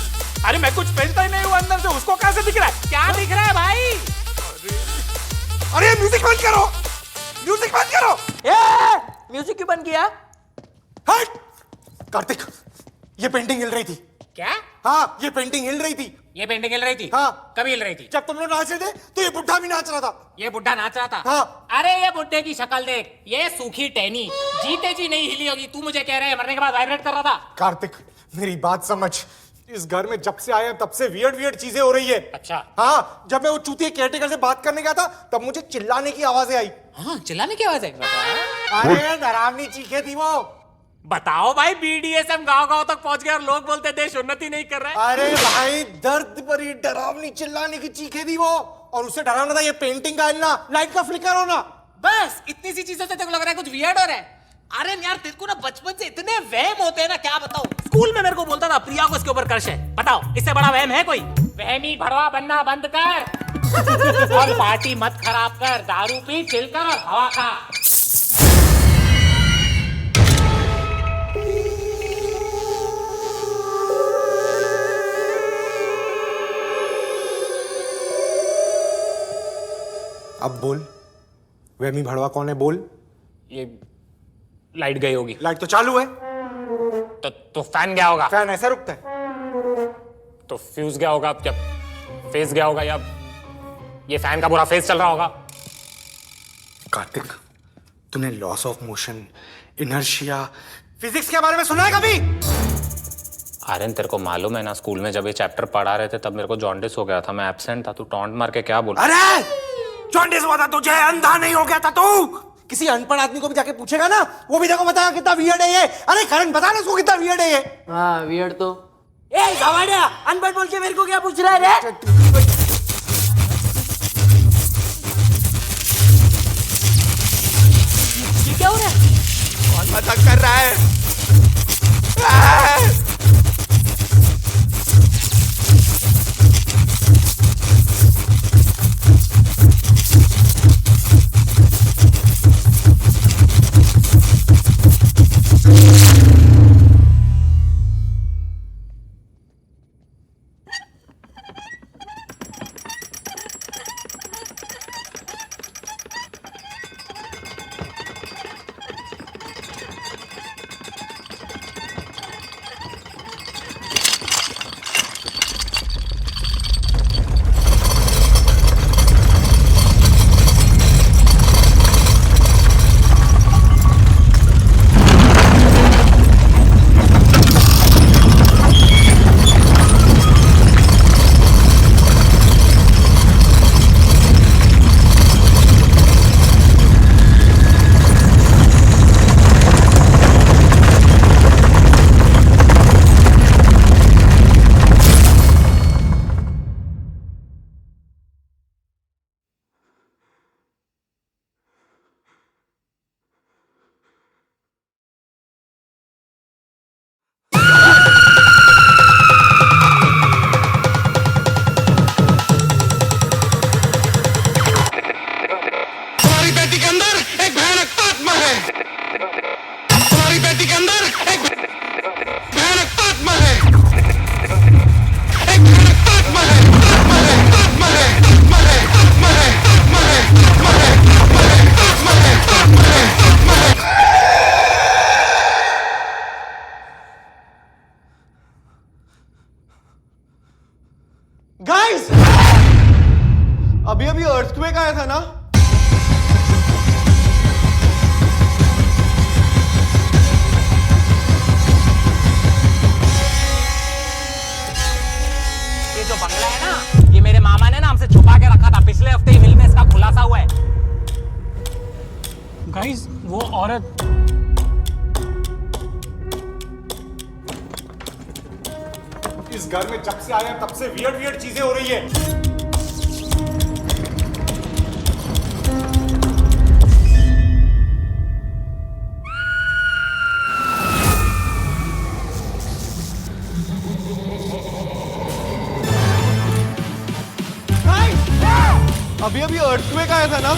अरे मैं कुछ पहनता ही नहीं हूँ अंदर से, उसको कैसे दिख रहा है?
क्या दिख रहा है भाई?
अरे म्यूजिक बंद करो, म्यूजिक बंद करो।
म्यूजिक क्यों बंद किया?
हट कार्तिक, ये पेंटिंग हिल रही थी।
क्या?
हाँ ये पेंटिंग हिल रही थी।
ये पेंटिंग हिल रही थी?
हाँ।
कभी हिल रही थी?
जब तुम लोग नाच रहे थे तो ये बुढ़ा भी नाच रहा था।
ये बुढ़ा नाच रहा था?
हाँ।
अरे ये बुढ़े की शक्ल देख, ये सूखी टहनी जीते जी नहीं हिली होगी। तू मुझे कह रहा है मरने के बाद वाइब्रेट कर रहा था?
कार्तिक मेरी बात समझ, इस घर में जब से आया तब से वियर्ड वियर्ड चीजें हो रही है।
अच्छा।
हाँ जब मैं वो चूतिया केयरटेकर से बात करने गया था तब मुझे चिल्लाने की आवाजें आई।
हाँ चिल्लाने की आवाज है?
अरे डरावनी चीखें थी वो।
बताओ भाई, बीडीएसएम गांव-गांव तक पहुंच गया और लोग बोलते देश उन्नति नहीं कर रहा है।
अरे भाई दर्द भरी डरावनी चिल्लाने की चीखें थी वो। और उसे डराना था ये पेंटिंग का हिलना, लाइट का फ्लिकर होना।
बस इतनी सी चीजों से तेरे को लग रहा है कुछ वियर्ड हो रहा है। अरे यार तेरे को ना बचपन से इतने वहम होते हैं ना, क्या बताऊं। स्कूल में मेरे को बोलता था प्रिया को इसके ऊपर क्रश है। बताओ इससे बड़ा वहम है कोई?
वहमी भड़वा बनना बंद कर और पार्टी मत खराब कर, दारू पी, चिल कर और हवा खा।
अब बोल, वहमी भड़वा कौन है? बोल।
ये लाइट गई होगी।
लाइट तो चालू है।
तो फैन गया होगा।
फैन ऐसा रुकता है?
तो फ्यूज गया होगा, क्या फेस गया होगा, या ये फैन का पूरा फेस चल रहा होगा।
कार्तिक, तूने loss of motion, inertia, physics के बारे में सुना है कभी?
आर्यन तेरे को मालूम है ना, स्कूल में जब ये चैप्टर पढ़ा रहे थे तब मेरे को जॉन्डिस हो गया था, मैं एब्सेंट था। तू टॉन्ट मार के क्या बोल?
अरे जॉन्डिस हुआ था तुझे, अंधा नहीं हो गया था तू। किसी अनपढ़ आदमी को भी जाके पूछेगा ना, वो भी देखो बताया कितना वियर्ड है ये। अरे करण बता ना उसको कितना वियर्ड है ये।
हाँ वियर्ड तो।
ए गवाड़िया, अनपढ़ बोल के मेरे को क्या पूछ रहा है रे? ये क्या हो रहा है?
कौन मजाक कर रहा है? गाइस, अभी अभी अर्थक्वेक आया था ना?
ये जो बंगला है ना, ये मेरे मामा ने ना हमसे छुपा के रखा था। पिछले हफ्ते ही मिल में इसका खुलासा हुआ है।
गाइस वो औरत
इस घर में जब से आया तब से वियर्ड वियर्ड चीजें हो रही है। अभी अभी अर्थक्वेक आया था ना?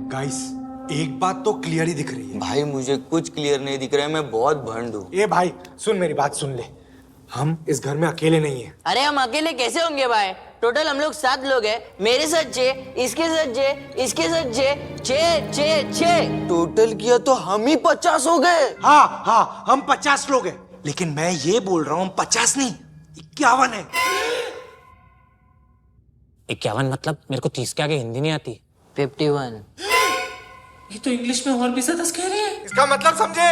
गाइस, एक बात तो क्लियर ही दिख रही है।
भाई मुझे कुछ क्लियर नहीं दिख रहा है, मैं बहुत भंड हूँ।
ए भाई सुन, मेरी बात सुन ले। हम इस घर में अकेले नहीं हैं।
अरे हम अकेले कैसे होंगे भाई? टोटल हम लोग 7 लोग हैं। मेरे साथ 6, इसके साथ 6, इसके साथ 6।
टोटल किया तो हम ही 50 हो गए।
हाँ हाँ, हम 50 लोग हैं, लेकिन मैं ये बोल रहा हूँ 50 नहीं, 51 है।
51 मतलब? मेरे को 30 के आगे हिंदी नहीं आती।
51।
ये तो इंग्लिश में और भी ज्यादा कह रहे हैं।
इसका मतलब समझे?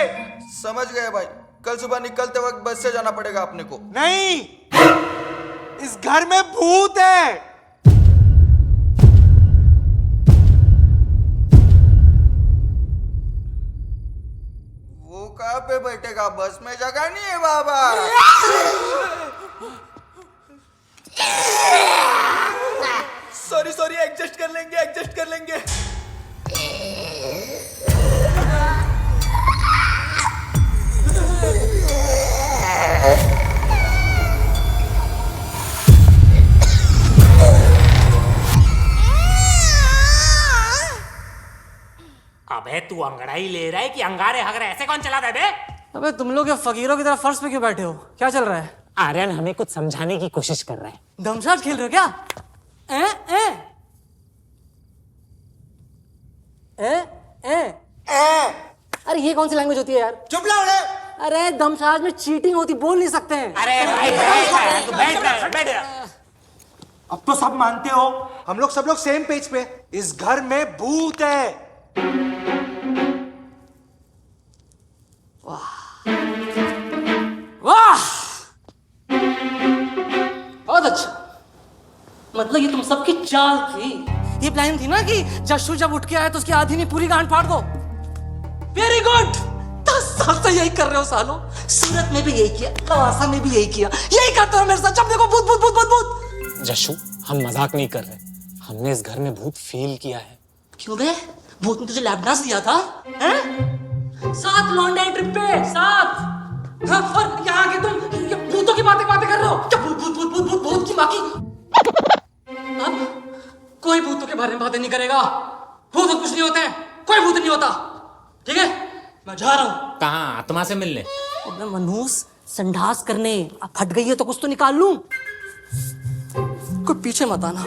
समझ गए भाई, कल सुबह निकलते वक्त बस से जाना पड़ेगा अपने को।
नहीं, इस घर में भूत है।
वो कहाँ पे बैठेगा? बस में जगह नहीं है बाबा। सॉरी एडजस्ट कर लेंगे।
अबे तू अंगड़ाई ले रहा है कि अंगारे हगरे ऐसे कौन चलाता है बे?
अबे तुम लोग ये फकीरों की तरह फर्श पे क्यों बैठे हो? क्या चल रहा है?
आर्यन हमें कुछ समझाने की कोशिश कर रहा है।
दमशाद खेल रहे हो क्या? अरे ये कौन सी लैंग्वेज होती है यार?
चुप ला उड़े।
अरे दमशाद में चीटिंग होती, बोल नहीं सकते हैं।
अरे भाई बैठ जा।
अब तो सब मानते हो, हम लोग सब लोग सेम पेज पे। इस घर में भूत है।
वाह, बहुत अच्छा। मतलब ये तुम सबकी चाल थी। ये प्लान थी ना कि जशु जब उठ के आए तो उसकी आधी नहीं पूरी गांड फाड़ दो। Very good. 10 साल से यही कर रहे हो सालों। सूरत में भी यही किया, लवासा में भी यही किया, यही करते हो मेरे साथ। जब देखो भूत भूत भूत भूत भूत।
जशु, हम मजाक नहीं कर रहे, हमने इस घर में भूत फील किया है।
क्यों बे? भूत ने तुझे लैपडांस दिया था? हैं? 7 लौंडे ट्रिप पे, 7। हाँ, और यहाँ के तुम ये भूतों की बातें कर रहे हो? क्या भूत भूत भूत भूत भूत भूत की माँ की? अब कोई भूतों के बारे में बातें नहीं करेगा। भूत कुछ नहीं होते हैं, कोई भूत नहीं होता। ठीक है, मैं जा रहा हूँ।
कहाँ? आत्मा से मिलने?
अबे मनहूस, संडास करने। अब फट गई है तो कुछ तो निकाल लूं। कोई पीछे मत आना।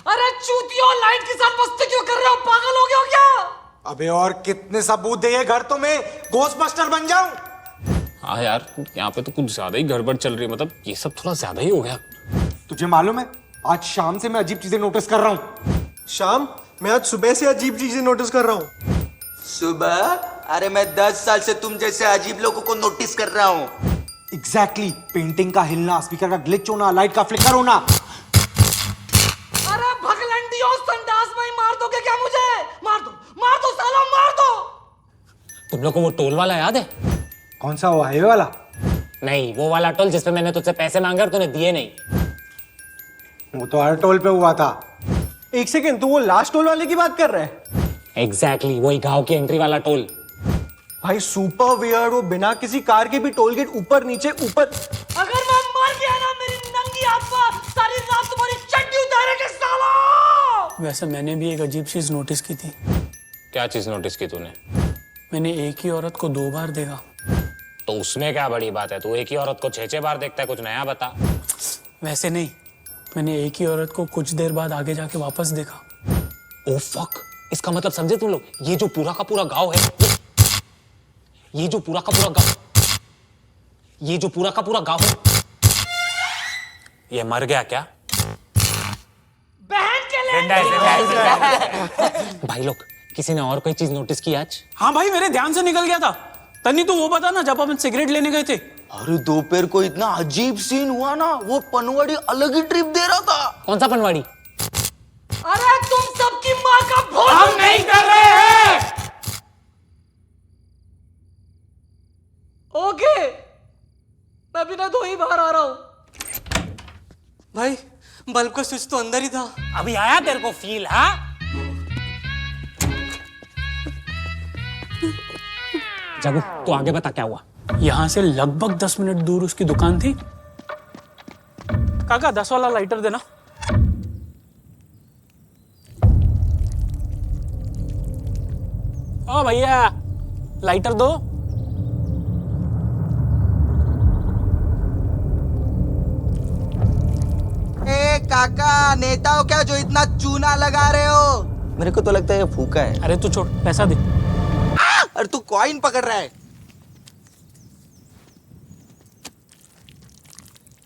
अरे चूतियों, लाइट के साथ मस्ती क्यों कर रहे हो? पागल हो गए हो क्या?
अबे और कितने सबूत दे ये घर तो मैं घोस्टबस्टर बन जाऊं?
हाँ यार, यहाँ पे तो कुछ ज्यादा ही गड़बड़ चल रही है। मतलब ये सब थोड़ा ज्यादा ही हो गया।
तुझे मालूम है, आज शाम से मैं अजीब चीजें नोटिस कर रहा हूँ।
शाम? मैं आज सुबह से अजीब चीजें नोटिस कर रहा हूँ।
सुबह? अरे मैं 10 साल से तुम जैसे अजीब लोगों को नोटिस कर रहा हूँ।
एग्जैक्टली, पेंटिंग का हिलना, स्पीकर का ग्लिच होना, लाइट का फ्लिकर होना।
अरे भगलंडियों, संडास में ही मार दोगे क्या मुझे? मार दो साला, मार दो।
तुम लोग को वो टोल वाला याद है?
कौन सा, वो हाईवे वाला?
नहीं, वो वाला टोल जिसपे मैंने तुझसे पैसे मांगे और तूने दिए नहीं।
वो तो हर टोल पे हुआ था।
एक सेकेंड, तू वो लास्ट टोल वाले की बात कर रहा है?
एग्जैक्टली, वही गांव की एंट्री वाला टोल।
भाई सुपर वियर्ड, वो बिना किसी कार के भी टोल गेट ऊपर नीचे ऊपर।
अगर मैं मर गया ना, मेरी नंगी आत्मा सारी रात तुम्हारी चड्डी उतारेगी साला।
वैसे मैंने भी एक अजीब चीज नोटिस की थी।
क्या चीज नोटिस की तूने?
मैंने एक ही औरत को 2 बार देखा।
तो उसमें क्या बड़ी बात है? तू एक ही औरत को 6-6 बार देखता है, कुछ नया बता।
वैसे नहीं, मैंने एक ही औरत को कुछ देर बाद आगे जाके वापस देखा।
ओ फक, इसका मतलब समझे तुम लोग, ये जो पूरा का पूरा गांव है, ये जो पूरा का पूरा गांव है, ये मर गया क्या?
बहन के लिए
भाई लोग, किसी ने और कोई चीज नोटिस की आज?
हाँ भाई, मेरे ध्यान से निकल गया था। तन्नी तो वो बता ना, जब अपन सिगरेट लेने गए थे।
अरे दोपहर को इतना अजीब सीन हुआ ना, वो पनवाड़ी अलग ही ट्रिप दे रहा था।
कौन सा पनवाड़ी?
अरे तुम सबकी माँ का भोज
हम नहीं कर रहे हैं।
ओके, मैं बिना धोए ही बाहर आ रहा हूं। भाई, बल्ब का स्विच तो अंदर ही था।
अभी आया तेरे को फील? हाँ,
जगू, तू आगे बता क्या हुआ?
यहाँ से लगभग 10 मिनट दूर उसकी दुकान थी। काका 10 वाला लाइटर देना।
ओ भैया लाइटर दो।
ए काका, नेता हो क्या जो इतना चूना लगा रहे हो? मेरे को तो लगता है ये फूका है।
अरे तू छोड़, पैसा दे।
अरे तू कॉइन पकड़ रहा है।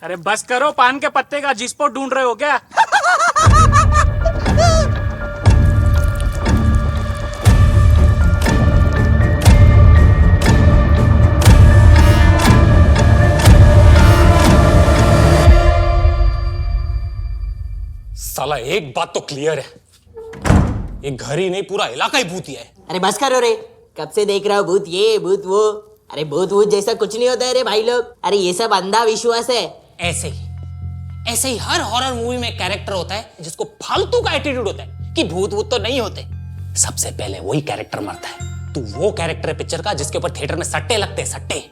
अरे बस करो, पान के पत्ते का जिस्पोर्ट ढूंढ रहे हो क्या?
साला एक बात तो क्लियर है, ये घर ही नहीं पूरा इलाका ही भूतिया है।
अरे बस करो रे, कब से देख रहा हूँ भूत ये भूत वो। अरे भूत वूत जैसा कुछ नहीं होता है रे भाई लोग। अरे ये सब अंधा विश्वास है।
ऐसे ही हर हॉरर मूवी में कैरेक्टर होता है जिसको फालतू का एटीट्यूड होता है कि भूत वूत तो नहीं होते। सबसे पहले वही कैरेक्टर मरता है। तो वो कैरेक्टर है पिक्चर का जिसके ऊपर थिएटर में सट्टे लगते हैं। सट्टे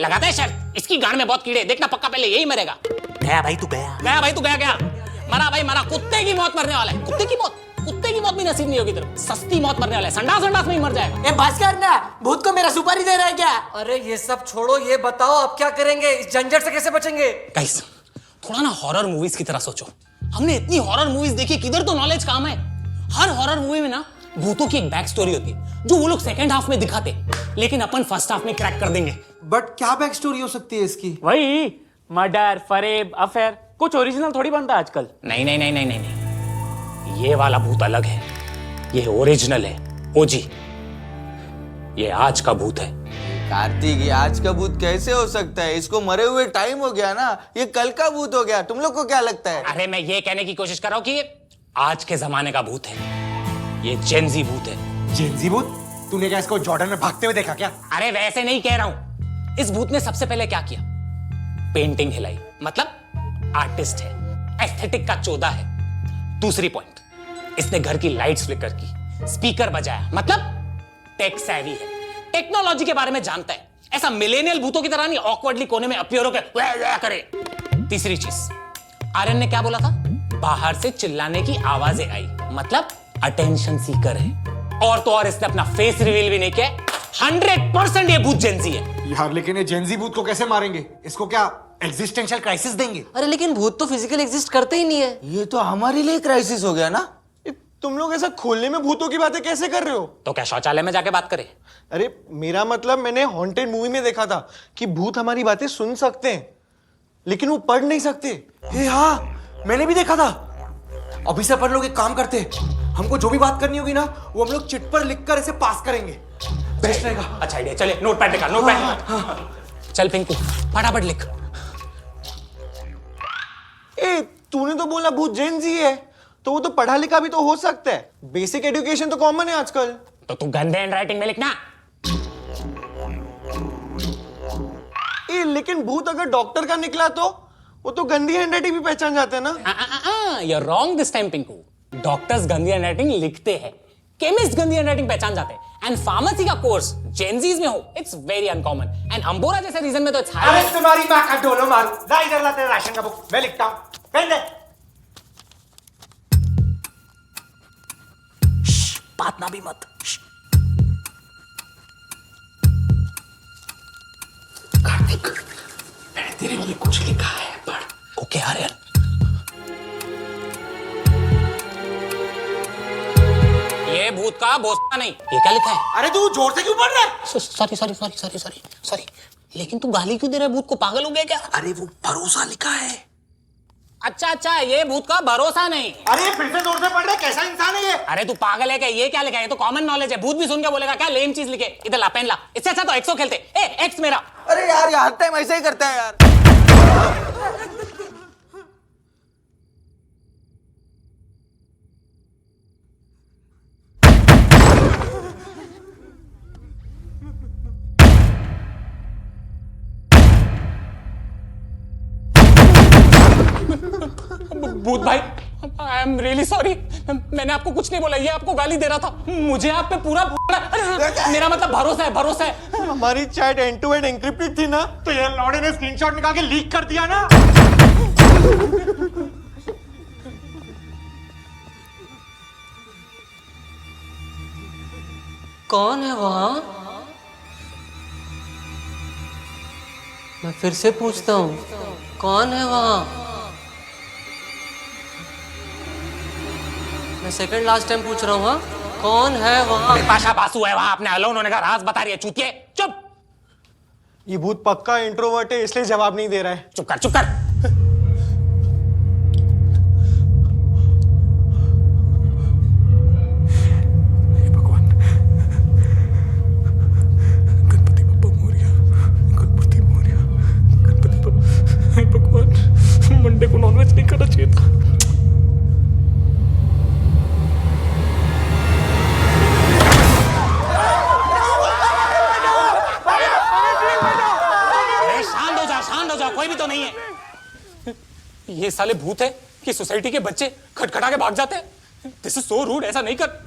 लगाता है शर्त, इसकी गांड में बहुत कीड़े, देखना पक्का पहले यही मरेगा।
गया भाई तू गया।
गया भाई तू गया। मरा भाई मरा, कुत्ते की मौत मरने वाला है। कुत्ते की मौत भी नसीब नहीं होगी तेरे को। सस्ती मौत मरने वाला है, संडास में ही मर जाएगा।
ए बस कर ना, भूत को मेरा सुपारी दे रहा है क्या?
अरे ये सब छोड़ो, ये बताओ अब क्या करेंगे? इस झंझट से कैसे बचेंगे?
गाइस थोड़ा ना हॉरर मूवीज की तरह सोचो। हमने इतनी हॉरर मूवीज देखी, किधर तो नॉलेज काम है। हर हॉरर मूवी में ना भूतों की एक बैक स्टोरी होती है जो वो लोग सेकंड हाफ में दिखाते, लेकिन अपन फर्स्ट हाफ में क्रैक कर देंगे।
बट क्या बैक स्टोरी हो सकती है इसकी?
वही मर्डर, फरेब, अफेयर, कुछ ओरिजिनल थोड़ी बनता आजकल।
नहीं, ये वाला भूत अलग है। ये ओरिजिनल है, ओजी। ये आज का भूत है।
कार्तिक, ये आज का भूत कैसे हो सकता है? इसको मरे हुए टाइम हो गया ना, ये कल का भूत हो गया। तुम लोग को क्या लगता है?
अरे मैं ये कहने की कोशिश कर रहा हूं कि ये आज के जमाने का भूत है। ये जेनजी भूत है।
जेनजी भूत? तूने क्या इसको जॉर्डन में भागते हुए देखा क्या?
अरे वैसे नहीं कह रहा हूं। इस भूत ने सबसे पहले क्या किया? पेंटिंग हिलाई, मतलब आर्टिस्ट है, एस्थेटिक का चोदा है। दूसरी पॉइंट, इसने घर की लाइट्स फ्लिकर की, स्पीकर बजाया, मतलब टेक सैवी है, टेक्नोलॉजी के बारे में जानता है। ऐसा मिलेनियल भूतों की तरह नहीं ऑकवर्डली कोने में अपीयर होकर करे। तीसरी चीज, आर्यन ने क्या बोला था? बाहर से चिल्लाने की आवाजें आई, मतलब अटेंशन सीकर है। और तो और इसने अपना फेस रिवील भी नहीं किया। 100% ये भूत जेनजी है।
यार लेकिन ये जेनजी भूत को कैसे मारेंगे? इसको क्या एग्जिस्टेंशियल क्राइसिस देंगे?
अरे लेकिन भूत तो फिजिकल एग्जिस्ट करते ही नहीं है।
ये तो हमारे लिए क्राइसिस हो गया ना।
तुम लोग ऐसा खोलने में भूतों की बातें कैसे कर रहे हो?
तो क्या शौचालय में जाके बात करें?
अरे मेरा मतलब, मैंने हॉन्टेड मूवी में देखा था कि भूत हमारी बातें सुन सकते हैं लेकिन वो पढ़ नहीं सकते। हाँ, मैंने भी देखा था। अभी से अपन लोग एक काम करते हैं, हमको जो भी बात करनी होगी ना वो हम लोग चिट पर लिखकर ऐसे पास करेंगे। बेस्ट रहेगा।
अच्छा आइडिया। चले नोटपैड निकाल, नोटपैड। चल पिंकू फटाफट लिख।
ए, तूने तो बोला भूत जेनजी है, तो वो तो पढ़ा लिखा भी तो हो सकता है। बेसिक एजुकेशन तो कॉमन है आजकल।
तो तू गंदे हैंडराइटिंग में लिखना।
लेकिन भूत अगर डॉक्टर का निकला तो वो तो गंदी हैंडराइटिंग भी पहचान जाते हैं ना।
You're wrong this time, Pinku. Doctors गंदी हैंडराइटिंग लिखते हैं, केमिस्ट गंदी हैंडराइटिंग पहचान जाते हैं। एंड फार्मेसी का कोर्स जेनजीज में हो, it's very uncommon. And Ambora जैसे रीजन में तो इट्स
अरे तुम्हारी माँ का डोलो मारू। ला इधर ला तेरे राशन का बुक, मैं लिखता हूँ। पेन दे।
बात ना भी मत।
कार्तिक, मैंने तेरे लिए कुछ लिखा है, पढ़। ओके आर्यन। ये भूत का भोसड़ा नहीं। ये क्या लिखा है?
अरे तू जोर से क्यों पढ़ रहा है?
सॉरी। लेकिन तू गाली क्यों दे रहा है? भूत को पागल हो गया क्या?
अरे वो भरोसा लिखा है।
अच्छा, ये भूत का भरोसा नहीं।
अरे फिर से जोर से पढ़ रहा है, कैसा इंसान है ये?
अरे तू पागल है क्या? ये क्या लिखा है? ये तो कॉमन नॉलेज है। भूत भी सुन के बोलेगा क्या लेम चीज लिखे? इधर ला, पेन ला। इससे अच्छा तो एक्सो खेलते। एक्स मेरा।
अरे यार, ये हर टाइम ऐसा ही करता है यार।
भूत भाई, आई एम रियली सॉरी। मैंने आपको कुछ नहीं बोला, ये आपको गाली दे रहा था। मुझे आप पे पूरा मेरा मतलब भरोसा है।
हमारी chat end to end encrypted थी ना,
तो ये लौड़े ने स्क्रीनशॉट निकाल के लीक कर दिया ना।
कौन है वहां? मैं फिर से पूछता हूँ, कौन है वहां? मैं सेकंड लास्ट टाइम पूछ रहा हूँ, हाँ? कौन है वहां?
पाशा बासु है वहां अपने अलोन होने का राज बता रही है चूतिए। चुप
ये भूत पक्का इंट्रोवर्ट है, इसलिए जवाब नहीं दे रहा है।
चुप कर चुप कर।
मंडे को नॉनवेज नहीं करना चाहिए था।
शांत हो जाओ, कोई भी तो नहीं है। ये साले भूत है कि सोसाइटी के बच्चे खटखटा के भाग जाते हैं। दिस इज सो रूड, ऐसा नहीं कर।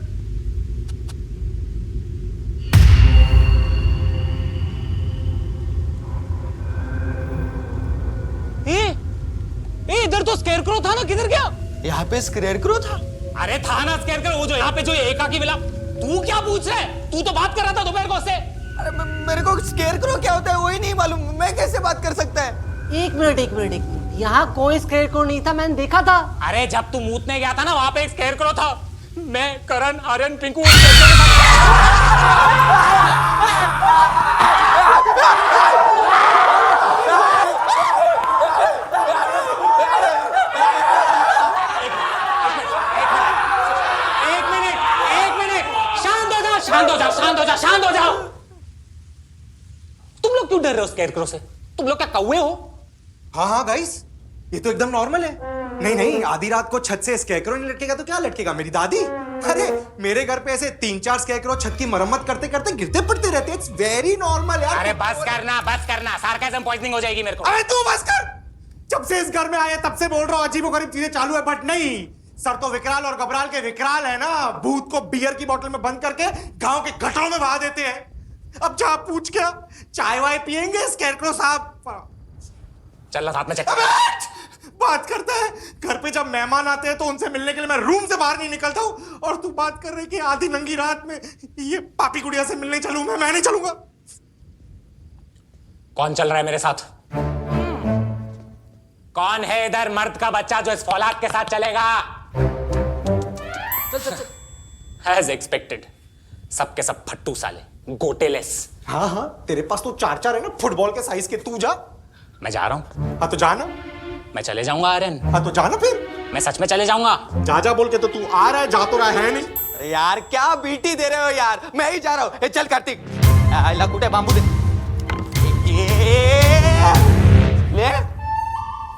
इधर तो स्केयरक्रो था ना, किधर गया?
यहाँ पे स्केयरक्रो था?
अरे था ना स्केयरक्रो, वो जो यहाँ पे जो एकाकी मिला। तू क्या पूछ रहा है? तू तो बात कर रहा था दोपहर को उससे।
अरे मेरे को स्केयरक्रो क्या होता है वही नहीं मालूम, मैं कैसे बात कर सकता है?
एक मिनट, यहाँ कोई स्केयरक्रो नहीं था, मैंने देखा था।
अरे जब तू मूतने गया था ना, वहां पे एक स्केयरक्रो था। मैं, करण, आर्यन, पिंकू शांत हो जाओ। तुम लोग क्यों डर रहे हो स्केयरक्रो से? तुम लोग क्या कौवे हो?
हाँ गाइस, ये तो एकदम नॉर्मल है। नहीं, आधी रात को छत से स्केयरक्रो नहीं लटकेगा तो क्या लटकेगा? मेरी दादी। अरे मेरे घर पे ऐसे 3-4 स्केयरक्रो छत की मरम्मत करते करते गिरते पड़ते रहते हैं। इट्स वेरी नॉर्मल यार।
अरे बस करना, सार्केज्म पॉइजनिंग हो जाएगी मेरे को।
अरे तू बस कर। जब से इस घर में आए तब से बोल रहा हूँ अजीबोगरीब चीजें चालू है, बट नहीं। सर तो विकराल और घबराल के विकराल है ना। भूत को बियर की बोतल में बंद करके गांव के गटरों में बहा देते हैं। अब जा पूछ क्या, चाय वाय पियेंगे स्केयरक्रो साहब?
चल साथ में चल।
बात करता है। घर पे जब मेहमान आते हैं तो उनसे मिलने के लिए मैं रूम से बाहर नहीं निकलता हूँ, और तू बात कर रही कि आधी नंगी रात में ये पापी गुड़िया से मिलने चलूं? मैं नहीं चलूंगा।
कौन चल रहा है मेरे साथ? कौन है इधर मर्द का बच्चा जो इस फौलाद के साथ चलेगा? As expected, सबके सब फट्टू साले, गोटेलेस।
हाँ, तेरे पास तो 4-4 है ना फुटबॉल के साइज के। तू जा।
मैं जा रहा हूं।
हाँ तो जाना।
मैं चले जाऊंगा आर्यन।
हाँ तो जाना फिर।
मैं सच में चले जाऊंगा।
जा बोल के तो तू आ रहा है, जा तो रहा है नहीं।
अरे यार क्या बीटी दे रहे हो यार, मैं ही जा रहा हूँ। चल कार्तिक, लकुटे बांबू दे।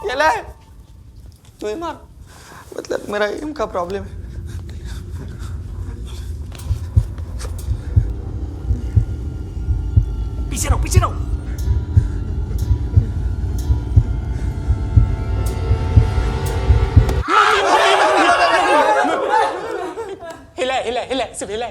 ये ले, तू ही मार। मतलब मेरा एम का प्रॉब्लम है।
पीछे रहो। हिला, सिर्फ हिला।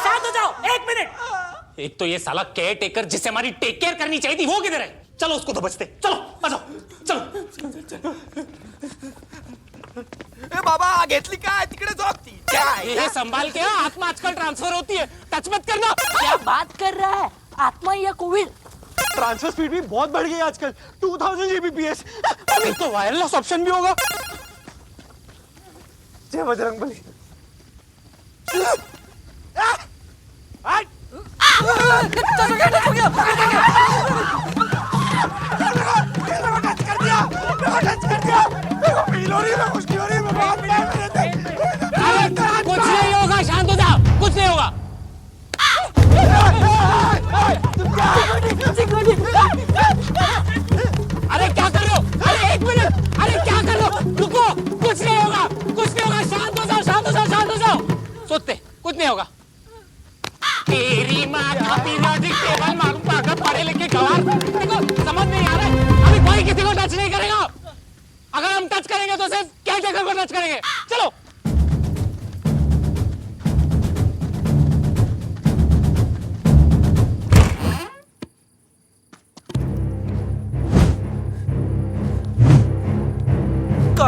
शांत हो जाओ, 1 मिनट। एक तो ये साला केयर टेकर जिससे हमारी टेक केयर करनी चाहिए थी, वो किधर है? चलो उसको तो बचते। चलो आ जाओ, चलो।
ए बाबा, घेतली काय? तिकडे झोपती
ये संभाल के, आत्मा आजकल ट्रांसफर होती है, टच मत करना।
क्या बात कर रहा है? आत्मा या कोविड?
ट्रांसफर स्पीड भी बहुत बढ़ गई है आजकल, 2000 Gbps।
तो वायरलेस ऑप्शन भी होगा।
जय बजरंगबली।
कुछ नहीं होगा, शांत हो जाओ, कुछ नहीं होगा। अरे क्या कर रहे हो? अरे 1 मिनट, अरे क्या कर रहे हो? रुको, कुछ नहीं होगा, शांत हो जाओ। सोचते कुछ नहीं होगा। तेरी माँ का पीरियोडिक टेबल मालूम पाकर पढ़े लिखे गवार। देखो समझ नहीं आ रहा है, अभी कोई किसी को टच नहीं करेगा। अगर हम टच करेंगे तो सिर्फ क्या कर को टच करेंगे। चलो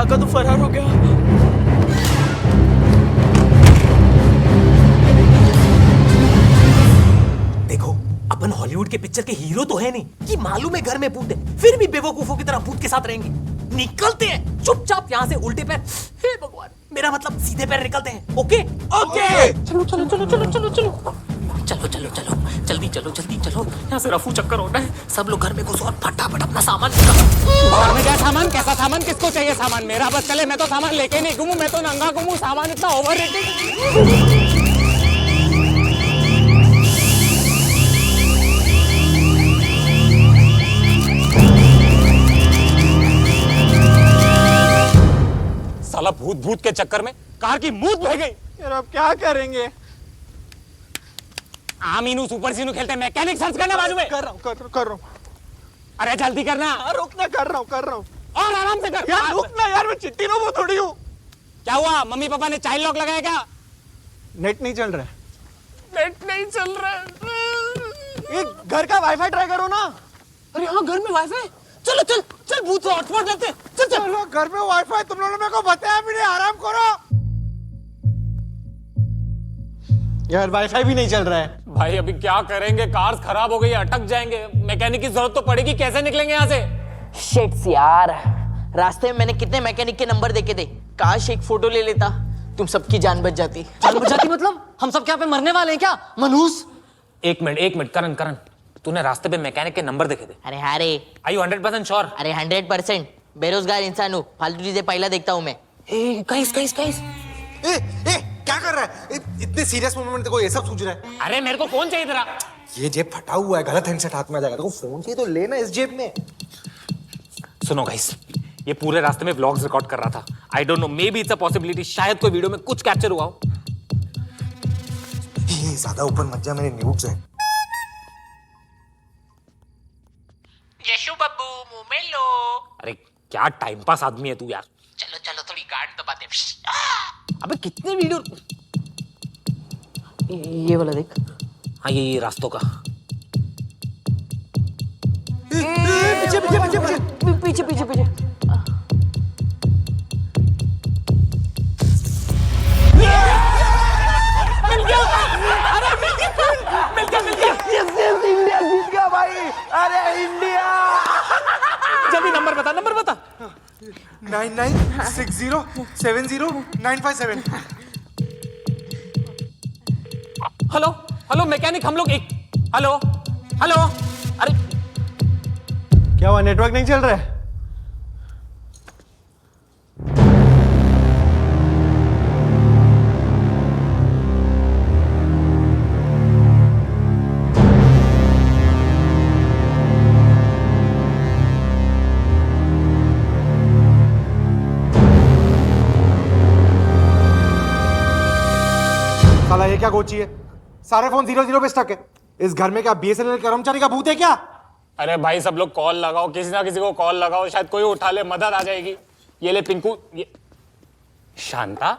काका तो फरार हो गया। देखो अपन हॉलीवुड के पिक्चर के हीरो तो है नहीं कि मालूम है घर में भूत है, फिर भी बेवकूफों की तरह भूत के साथ रहेंगे। निकलते हैं चुपचाप यहाँ से उल्टे पैर। हे भगवान, मेरा मतलब सीधे पैर निकलते हैं। ओके ओके चलो चलो चलो चलो चलो चलो चलो चलो चलो जल्दी चलो जल्दी चलो, यहाँ से रफू चक्कर होना है। सब लोग घर में घुसो और फटाफट अपना सामान निकालो।
घर में क्या सामान, कैसा सामान, किसको चाहिए सामान? मेरा बस चले, मैं तो सामान लेके नहीं घूमूं, मैं तो नंगा घूमूं। सामान इतना ओवर साला भूत भूत के चक्कर में कार की मूत बह गई।
यार अब क्या करेंगे?
आमीनू सुपर सीनू खेलते, मैकेनिक सर्च करना बाजू में।
कर रहा हूँ।
अरे जल्दी करना।
रुकना, कर रहा हूँ।
और आराम से कर।
यार रुकना यार, मैं चिट्ठी रो थोड़ी हूँ।
क्या हुआ, मम्मी पापा ने चाइल्ड लॉक लगाया क्या?
नेट नहीं चल रहा है।
नेट नहीं चल रहा है।
ये घर का वाईफाई ट्राई करो ना।
अरे हाँ, घर में वाईफाई। चलो चल चल, भूत हॉटस्पॉट लेते। चल चल।
चलो, घर में वाईफाई तुम लोगों ने मेरे को बताया भी नहीं, आराम करो।
यार वाईफाई भी नहीं चल रहा है।
भाई अभी क्या करेंगे, कार्स खराब हो गई, अटक जाएंगे, मैकेनिक की जरूरत तो पड़ेगी, कैसे निकलेंगे यहाँ से?
शिट्स यार, रास्ते में मैंने कितने मैकेनिक के नंबर देखे थे। काश एक फोटो ले लेता, तुम सबकी जान बच जाती।
जान बच जाती मतलब? हम सब क्या पे मरने वाले हैं क्या मनहूस?
एक मिनट करण, तूने रास्ते पे मैकेनिक के नंबर देखे थे?
अरे हाँ रे।
Are you 100% sure?
अरे 100%। बेरोजगार इंसान हूँ, फालतू चीजें पहला देखता हूँ मैं।
गाइस
ए, क्या कर रहा है? इतने सीरियस मोमेंट में देखो ये सब सूझ रहा है।
अरे मेरे को फोन चाहिए तेरा।
ये जेब फटा हुआ है, गलत हैंडसेट हाथ में आ जाएगा। देखो फोन चाहिए तो लेना इस जेब में।
सुनो गाइस, ये पूरे रास्ते में व्लॉग्स रिकॉर्ड कर रहा था। I don't know, may be it's a possibility, शायद कोई वीडियो में कुछ कैप्चर हुआ हो।
ये ज्यादा ऊपर मत जा, मेरे न्यूड्स हैं।
यशु बब्बू मुंह में लो।
अरे क्या टाइम पास आदमी है तू यार।
चलो चलो थोड़ी गार्ड दबाते।
अबे कितने वीडियो।
ये वाला देख।
हाँ ये रास्तों का।
पीछे।
इंडिया जीत गया भाई। अरे इंडिया।
जल्दी नंबर बता।
9960709557।
हेलो मैकेनिक, हम लोग एक हेलो। अरे
क्या हुआ, नेटवर्क नहीं चल रहा है?
साला ये क्या गोची है, सारे फोन 00 पे स्टक है। इस घर में क्या बीएसएनएल कर्मचारी का भूत है क्या?
अरे भाई सब लोग कॉल लगाओ, किसी ना किसी को कॉल लगाओ, शायद कोई उठा ले, मदद आ जाएगी। ये ले पिंकू। ये शांता,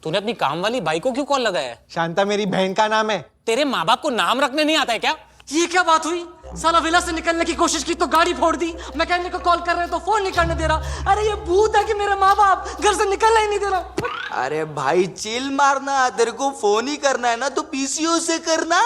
तूने अपनी काम वाली बाई को क्यों कॉल लगाया है?
शांता मेरी बहन का नाम है।
तेरे माँ बाप को नाम रखने नहीं आता है क्या?
ये क्या बात हुई? साला विला से निकलने की कोशिश की तो गाड़ी फोड़ दी, मैकेनिक को कॉल कर रहे हैं तो फोन नहीं करने दे रहा। अरे ये भूत है कि मेरे माँ बाप घर से निकलना ही नहीं दे रहा।
अरे भाई चिल मारना, तेरे को फोन ही करना है ना तो पीसीओ से करना।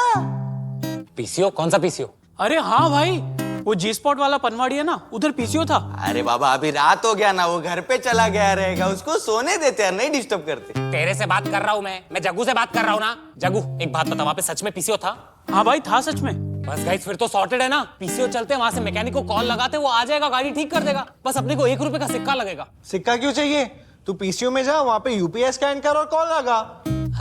पीसीओ? कौन सा पीसीओ?
अरे हाँ भाई, वो जी स्पॉट वाला पनवाड़ी है ना, उधर पीसीओ था।
अरे बाबा अभी रात हो गया ना, वो घर पे चला गया रहेगा, उसको सोने देते हैं, नहीं डिस्टर्ब करते।
तेरे से बात कर रहा हूँ मैं जग्गू से बात कर रहा हूँ ना। जग्गू एक बात बता, वहाँ पे सच में पीसीओ था?
हाँ भाई था सच में।
बस गाइस फिर तो सॉर्टेड है ना। पीसीओ चलते हैं, वहां से मैकेनिक को कॉल लगाते, वो आ जाएगा, गाड़ी ठीक कर देगा। बस अपने को 1 रुपए का सिक्का लगेगा।
सिक्का क्यों चाहिए? तू पीसीओ में जा, वहां पे यूपीआई स्कैन कर और कॉल लगा।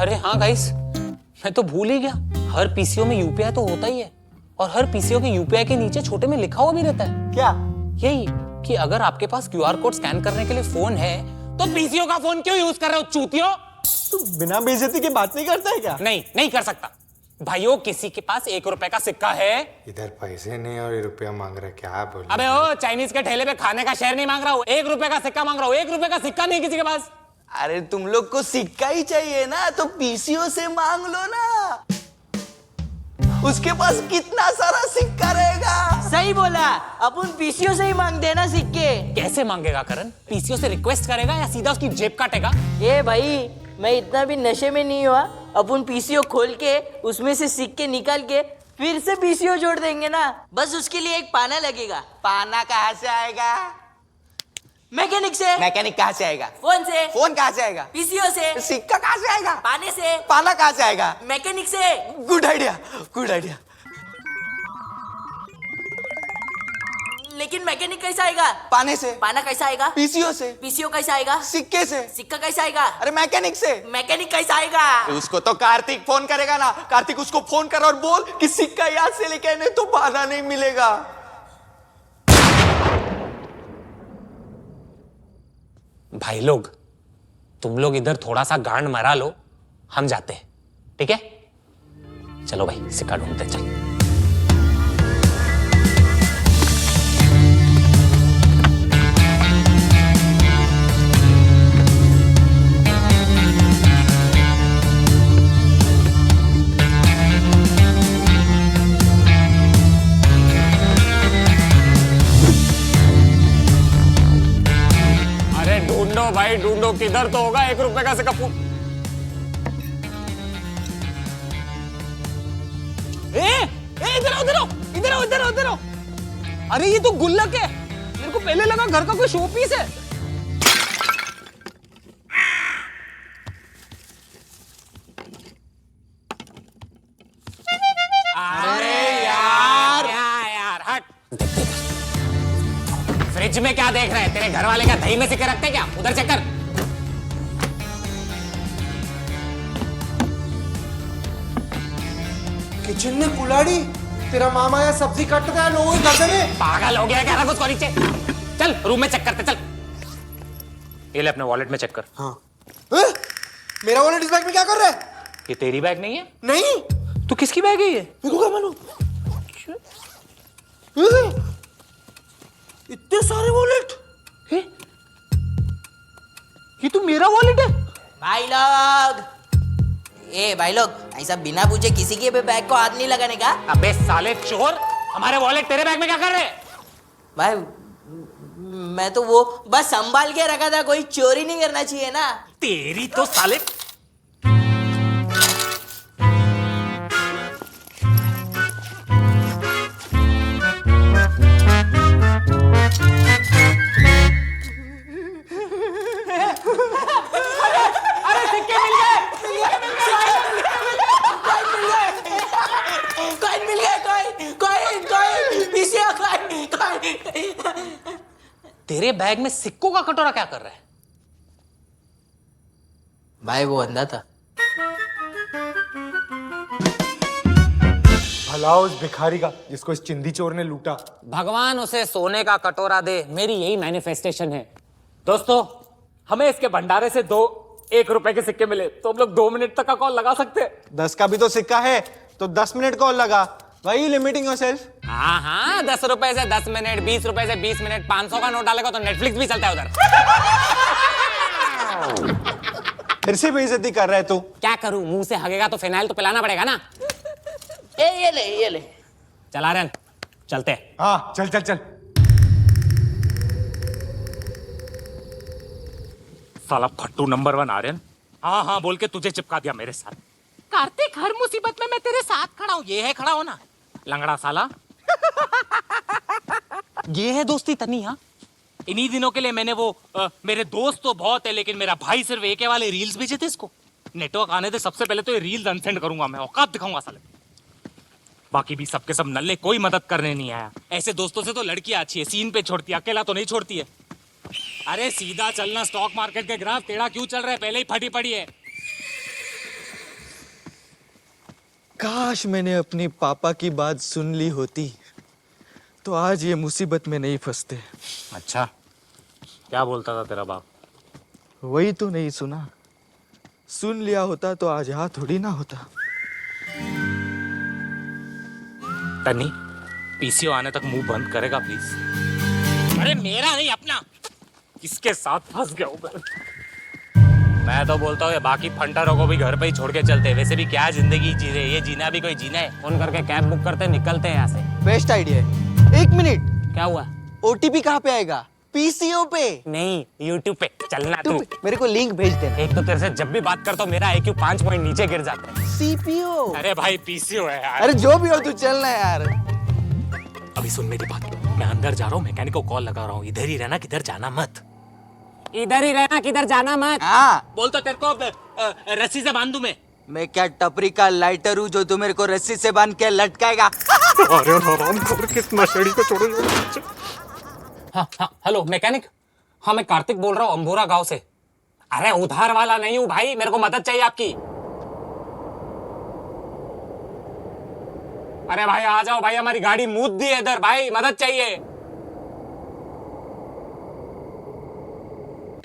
अरे हाँ गाइस, मैं तो भूल ही गया, हर पीसीओ में यूपीआई तो होता ही है, और हर पीसीओ के यूपीआई के नीचे छोटे में लिखा हुआ भी रहता है।
क्या?
यही कि अगर आपके पास क्यूआर कोड स्कैन करने के लिए फोन है तो पीसीओ का फोन क्यों यूज कर रहे हो चूतियो?
तू बिना बेइज्जती के बात नहीं करता है क्या?
नहीं कर सकता। भाइयों किसी के पास 1 रुपए का सिक्का है?
इधर पैसे नहीं और रुपया मांग रहा है, क्या बोल?
अबे ओ, चाइनीज के ठेले पे खाने का शेयर नहीं मांग रहा हूँ, 1 रुपए का सिक्का मांग रहा हूँ। 1 रुपए का सिक्का नहीं किसी के पास।
अरे तुम लोग को सिक्का ही चाहिए ना तो पीसीओ से मांग लो ना, उसके पास कितना सारा सिक्का रहेगा।
सही बोला, अपन पीसीओ से ही मांगते हैं ना सिक्के।
कैसे मांगेगा करण? पीसीओ से रिक्वेस्ट करेगा या सीधा उसकी जेब काटेगा?
ए भाई, मैं इतना भी नशे में नहीं हुआ। अपन पीसीओ खोल के उसमें से सिक्के निकाल के फिर से पीसीओ जोड़ देंगे ना। बस उसके लिए एक पाना लगेगा।
पाना कहाँ से आएगा?
मैकेनिक से।
मैकेनिक कहाँ से आएगा?
फोन से।
फोन कहाँ से आएगा?
पीसीओ से।
सिक्का कहाँ से आएगा?
पाने से।
पाना कहाँ से आएगा?
मैकेनिक से।
Good idea, good idea.
लेकिन मैकेनिक कैसा आएगा?
पाने से।
पाना कैसा आएगा?
पीसीओ से।
पीसीओ कैसा आएगा?
सिक्के से।
सिक्का कैसा आएगा?
अरे मैकेनिक से।
मैकेनिक कैसा आएगा?
उसको तो कार्तिक फोन करेगा ना। कार्तिक उसको फोन कर और बोल कि सिक्का याद से लेके आने, तो पाना नहीं मिलेगा।
भाई लोग, तुम लोग इधर थोड़ा सा गांड मरा लो, हम जाते हैं, ठीक है? चलो भाई, सिक्का ढूंढते चल। ढूंढो भाई ढूंढो, किधर तो होगा 1 रुपए का सिक्का।
इधर आओ, इधर आओ, इधर आओ, इधर आओ, इधर आओ। अरे ये तो गुल्लक है, मेरे को पहले लगा घर का कोई शो पीस है।
अरे यार हट। फ्रिज में क्या देख रहे हैं? तेरे घर वाले का दही में सिक्के रखते क्या? उधर चेक कर।
किचन में कुल्हाड़ी, तेरा मामा या सब्जी काटता है लोगों के घर में।
पागल हो गया क्या? कुछ नीचे चल, रूम में चेक करते चल। ये ले अपने वॉलेट में चेक कर।
हाँ। मेरा वॉलेट इस बैग में क्या कर रहा है?
ये तेरी बैग नहीं है?
नहीं।
तो किसकी बैग है ये?
मेरे को क्या मालूम? इतने सारे वॉलेट।
ये तो मेरा वॉलेट है।
भाई लोग, भाई लोग, ऐसा बिना पूछे किसी के भी बैग को हाथ नहीं लगाने का।
अबे साले चोर, हमारे वॉलेट तेरे बैग में क्या कर रहे?
भाई मैं तो वो बस संभाल के रखा था, कोई चोरी नहीं करना चाहिए ना।
तेरी तो साले। तेरे बैग में सिक्कों का कटोरा क्या कर रहा है?
भाई वो अंधा था।
भला उस भिखारी का जिसको इस चिंदी चोर ने लूटा।
भगवान उसे सोने का कटोरा दे, मेरी यही मैनिफेस्टेशन है। दोस्तों, हमें इसके भंडारे से 2 1 रुपए के सिक्के मिले तो हम लोग 2 मिनट तक का कॉल लगा सकते हैं।
10 का भी तो सिक्का है, तो 10 मिनट कॉल लगा। वही लिमिटिंग योरसेल्फ।
हाँ, 10 रुपए से 10 मिनट, 20 रुपए से 20 मिनट, 500 का नोट डालेगा तो नेटफ्लिक्स भी चलता है उधर।
फिर से बेइज्जती कर रहा है तू।
क्या करूं? मुंह से हगेगा तो फिनाइल तो पिलाना पड़ेगा ना।
ये ले।
चला रहे, चलते हैं।
हाँ चल चल चल।
साला फट्टू नंबर 1 आर्यन। हाँ बोल के तुझे चिपका दिया मेरे साथ। कार्तिक, हर मुसीबत में मैं तेरे साथ खड़ा हूँ। ये है खड़ा हो ना, लंगड़ा साला। ये है दोस्ती तनी। हाँ, इन्हीं दिनों के लिए मैंने वो मेरे दोस्त तो बहुत है लेकिन मेरा भाई सिर्फ एक वाले रील्स भेजे थे इसको। नेटवर्क आने दे, सबसे पहले तो ये रील्स अनसेंड करूंगा मैं, औकात दिखाऊंगा साले। बाकी भी सबके सब नल्ले, कोई मदद करने नहीं आया। ऐसे दोस्तों से तो लड़कियां अच्छी है, सीन पे छोड़ती है, अकेला तो नहीं छोड़ती है। अरे सीधा चलना, स्टॉक मार्केट के ग्राफ टेढ़ा क्यों चल रहा है? पहले ही फटी पड़ी है।
काश मैंने अपने पापा की बात सुन ली होती तो आज ये मुसीबत में नहीं फंसते।
अच्छा, क्या बोलता था तेरा बाप?
वही तो नहीं सुना। सुन लिया होता तो आज यहाँ थोड़ी ना होता।
तन्नी, पीसीओ आने तक मुंह बंद करेगा प्लीज? अरे मेरा नहीं, अपना। किसके साथ फंस गया हूं मैं तो बोलता हूँ बाकी फंटरों को भी घर पे ही छोड़ के चलते। वैसे भी क्या जिंदगी जी रहे, ये जीना भी कोई जीना है। फोन करके कैब बुक करते, निकलते हैं यहाँ से।
बेस्ट आइडिया है।
एक मिनट,
क्या हुआ?
ओटीपी कहाँ पे आएगा? पीसीओ पे।
नहीं, YouTube पे चलना तू।
मेरे को लिंक भेज दे।
एक तो तेरे से जब भी बात करता हूँ मेरा IQ 5 पॉइंट नीचे गिर जाता है।
सीपीओ।
अरे भाई PCO है यार।
अरे जो भी हो तू चलना यार।
अभी सुन मेरी बात, मैं अंदर जा रहा हूँ, मैकेनिक को कॉल लगा रहा हूँ, इधर ही रहना, किधर जाना मत। इधर ही रहना, किधर जाना मत।
हाँ,
बोल तो तेरे को रस्सी से बांध दूं
मैं क्या टपरी का लाइटर हूँ जो तू मेरे को रस्सी से बांध के लटकाएगा?
अरे हरामखोर, किस नशेड़ी को छोड़ो। हाँ, हेलो मैकेनिक। हाँ, मैं कार्तिक बोल रहा हूँ अंबोरा गांव से। अरे उधार वाला नहीं हूँ भाई, मेरे को मदद चाहिए आपकी। अरे भाई आ जाओ भाई, हमारी गाड़ी मूद दी है इधर भाई, मदद चाहिए।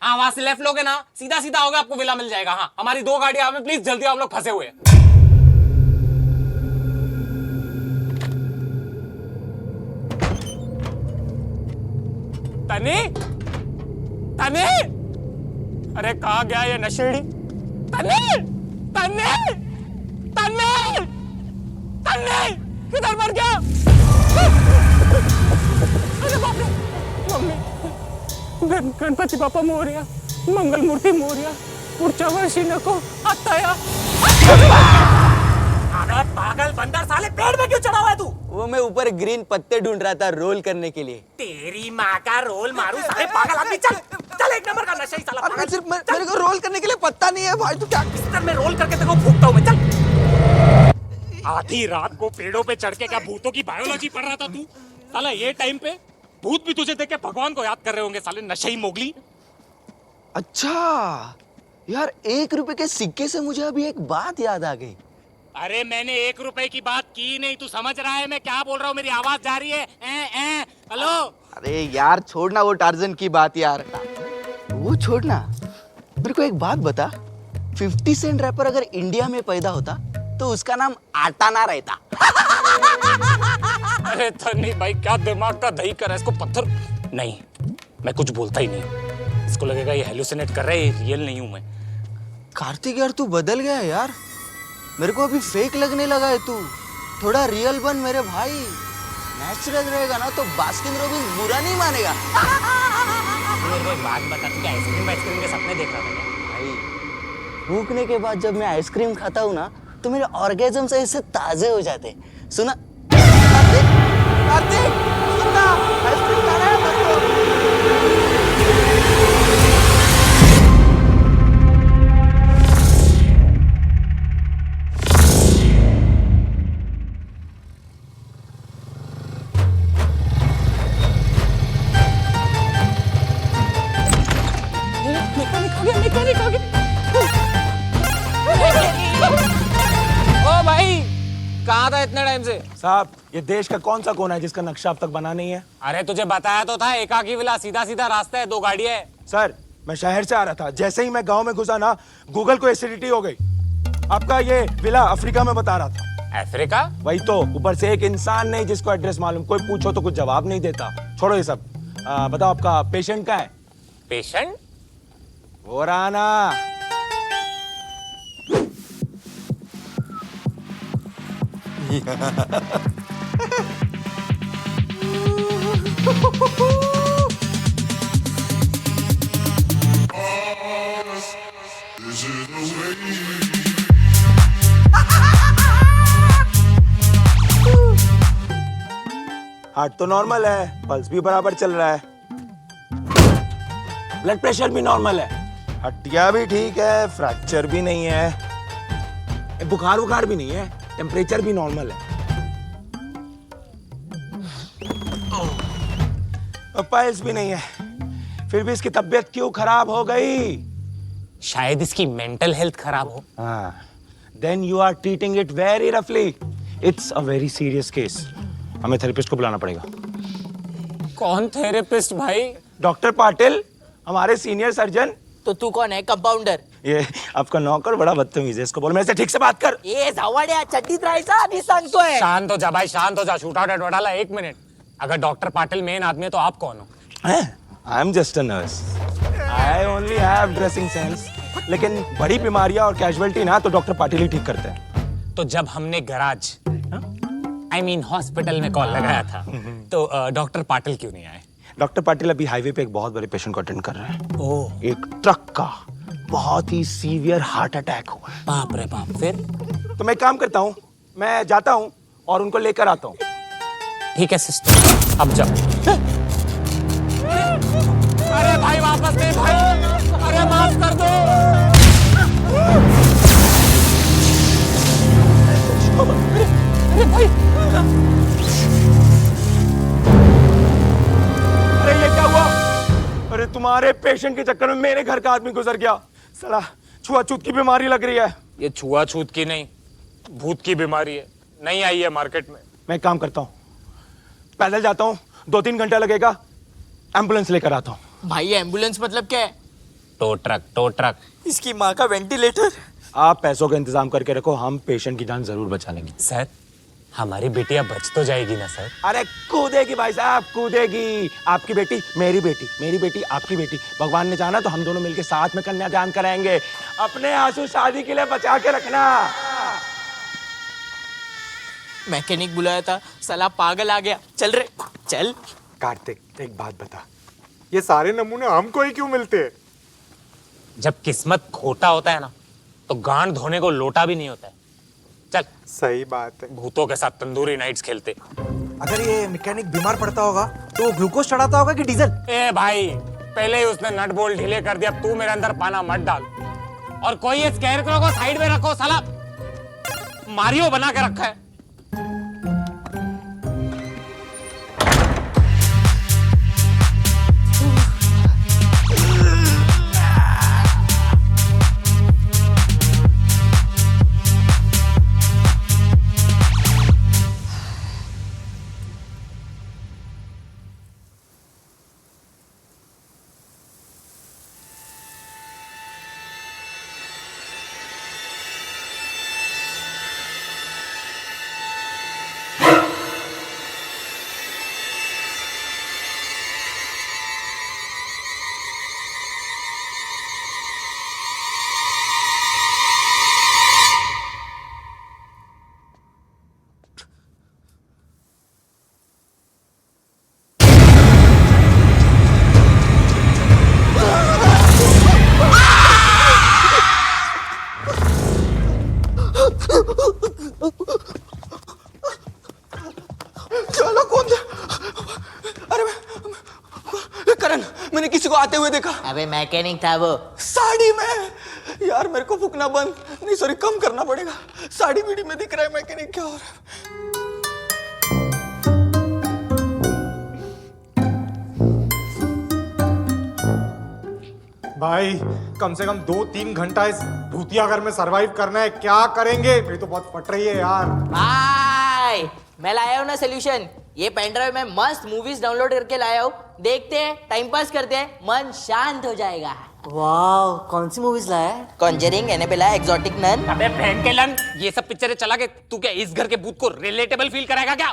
हाँ, वहां से लेफ्ट लोगे ना, सीधा सीधा होगा, आपको विला मिल जाएगा। हाँ, हमारी 2 गाड़ियां हमें, प्लीज जल्दी, आप लोग फंसे हुए हैं। तनी, तनी, अरे कहाँ गया ये नशेड़ी? तनी, तनी, तनी, तनी, किधर मर गया? अरे बाप रे, मम्मी, गणपति बाप्पा मोरया, मंगल मूर्ति मोरया, पुढच्या वर्षी नको आत्ताया। अरे पागल बंदर, साले पेड़ में क्यों चढ़ा हुआ है तू?
वो मैं ऊपर ग्रीन पत्ते ढूंढ रहा था रोल करने के लिए।
तेरी माँ का रोल मारू, साले पागल आदमी। चल चल, एक नंबर का नशा ही साला
अबे
पागल।
सिर्फ मेरे को रोल करने के लिए पत्ता नहीं है भाई, तू क्या?
बिस्तर में रोल करके तेरे को फूकता हूँ मैं। चल। आधी रात को पेड़ों पे चढ़ के क्या भूतों की बायोलॉजी पढ़ रहा था तू? साला ये टाइम पे भूत भी तुझे देख के भगवान को याद कर रहे होंगे, साले नशेई मोगली।
अच्छा यार, 1 रुपए के सिक्के से मुझे अभी एक बात याद आ गई।
अरे मैंने 1 रुपए की बात की नहीं, तू समझ रहा है मैं क्या बोल रहा हूँ? मेरी आवाज जा रही है? हेलो।
अरे यार छोड़ना वो टार्जन की बात यार, वो छोड़ना। मेरे को एक बात बता, 50 सेंट रैपर अगर इंडिया में पैदा होता तो उसका नाम आटा ना रहता।
अरे धनी भाई, क्या दिमाग का दही कर है, इसको पत्थर। नहीं, मैं कुछ बोलता ही नहीं, इसको लगेगा ये हेलुसिनेट कर रहा है, ये रियल नहीं हूं मैं।
कार्तिक यार तू बदल गया है यार, मेरे को अभी फेक लगने लगा है तू। थोड़ा रियल बन मेरे भाई, नेचुरल रहेगा ना तो बास्किन रॉबिन्स बुरा नहीं मानेगा।
मेरे को एक बात बता, तू क्या आइसक्रीम के सपने देख रहा था क्या?
भाई भूखने के बाद जब मैं आइसक्रीम खाता हूँ ना तो मेरे ऑर्गेजम्स ऐसे ताजे हो जाते। सुना कार्तिक, कार्तिक सुनना, आइसक्रीम खाना है मेरे को।
मैकेनिक आ गया। ओ भाई, कहाँ था इतने टाइम से?
साहब, ये देश का कौन सा कोना है जिसका नक्शा अब तक बना नहीं है?
अरे तुझे बताया तो था, एकाकी विला, सीधा सीधा रास्ता है, 2 गाड़ियां है।
सर, मैं शहर से आ रहा था, जैसे ही मैं गांव में घुसा ना, गूगल को एसिडिटी हो गई। आपका ये विला अफ्रीका में बता रहा था।
अफ्रीका?
वही तो, ऊपर से एक इंसान नहीं जिसको एड्रेस मालूम, कोई पूछो तो कुछ जवाब नहीं देता। छोड़ो ये सब, बताओ आपका पेशेंट का है?
पेशेंट?
हो रहा ना। हार्ट तो नॉर्मल है, पल्स भी बराबर चल रहा है, ब्लड प्रेशर भी नॉर्मल है, हड्डियां भी ठीक है, फ्रैक्चर भी नहीं है, बुखार बुखार भी नहीं है, टेम्परेचर भी नॉर्मल है, और पल्स भी नहीं है। फिर भी इसकी तबीयत क्यों खराब हो गई?
शायद इसकी मेंटल हेल्थ खराब हो।
Then you are treating it very रफली। It's a very serious case. हमें थेरेपिस्ट को बुलाना पड़ेगा।
कौन थेरेपिस्ट भाई?
डॉक्टर पाटिल, हमारे सीनियर सर्जन।
तो तू कौन है? कंपाउंडर?
ये आपका नौकर बड़ा बदतमीज है, इसको बोल मेरे से ठीक से बात कर।
ए जावड्या, चड्डीत राहायचा आधी सांगतोय।
शांत हो जा भाई, शांत हो जा। Shoot out at 1 minute. अगर डॉक्टर पाटिल मेन आदमी है तो आप कौन हो?
I am just a nurse. I only have dressing sense. लेकिन बड़ी बीमारियां और कैजुअलिटी ना तो डॉक्टर पाटिल ही ठीक करते हैं।
तो जब हमने गराज, I mean हॉस्पिटल में कॉल लगाया था, तो डॉक्टर पाटिल क्यों नहीं आए?
डॉक्टर पाटिल अभी हाईवे पे एक बहुत बड़े पेशेंट को अटेंड कर रहे हैं।
ओह,
एक ट्रक का बहुत ही सीवियर हार्ट अटैक हुआ है।
बाप रे बाप। फिर?
तो मैं एक काम करता हूँ, मैं जाता हूँ और उनको लेकर आता हूँ।
ठीक है सिस्टर, अब जाओ। अरे भाई वापस दे भाई, अरे माफ कर दो।
अरे भाई, अरे ये क्या हुआ? अरे तुम्हारे पेशेंट के चक्कर में मेरे घर का आदमी गुजर गया। साला छुआछूत की बीमारी लग रही है।
ये छुआछूत की नहीं, भूत की बीमारी है, नहीं आई है मार्केट में।
मैं एक काम करता हूँ, पैदल जाता हूँ, 2-3 घंटा लगेगा, एम्बुलेंस लेकर आता हूँ।
भाई एम्बुलेंस मतलब क्या है?
Tow truck.
इसकी माँ का वेंटिलेटर।
आप पैसों का इंतजाम करके रखो, हम पेशेंट की जान जरूर बचा लेंगे।
सर, हमारी बेटियां बच तो जाएगी ना सर?
अरे कूदेगी भाई साहब, कूदेगी। आपकी बेटी मेरी बेटी, मेरी बेटी आपकी बेटी। भगवान ने जाना तो हम दोनों मिलकर साथ में कन्यादान कराएंगे। अपने आंसू शादी के लिए बचा के रखना।
मैकेनिक बुलाया था, साला पागल आ गया। चल रे चल।
कार्तिक, एक बात बता, ये सारे नमूने हमको ही क्यों मिलते हैं?
जब किस्मत खोटा होता है ना, तो गांड धोने को लोटा भी नहीं होता है। चल।
सही बात है।
भूतों के साथ तंदूरी नाइट्स खेलते।
अगर ये मैकेनिक बीमार पड़ता होगा तो ग्लूकोज चढ़ाता होगा कि डीजल?
ए भाई, पहले ही उसने नट बोल्ट ढीले कर दिया, तू मेरे अंदर पाना मत डाल। और कोई इस स्कैरक्रो को साइड में रखो, साला मारियो बना के रखा है।
चलो कौन? अरे करण, मैंने किसी को आते हुए देखा।
अबे मैकेनिक था वो।
साड़ी में। यार मेरे को फूकना बंद, नहीं सॉरी कम करना पड़ेगा। साड़ी बीड़ी में दिख रहा है मैकेनिक, क्या हो रहा है?
भाई कम से कम 2-3 घंटा इस भूतिया घर में सरवाइव करना है। क्या करेंगे? मेरी तो बहुत फट रही है यार।
भाई मैं लाया हूँ ना सोल्यूशन। ये पेनड्राइव में मस्त मूवीज डाउनलोड करके लाया हूँ। देखते हैं, टाइम पास करते हैं, मन शांत हो जाएगा।
वाह, कौन सी मूवीज लाया है?
Conjuring, Annabelle, exotic nun.
अबे बहन के लन, ये सब पिक्चरें चला के तू क्या इस घर के भूत को रिलेटेबल फील कराएगा क्या?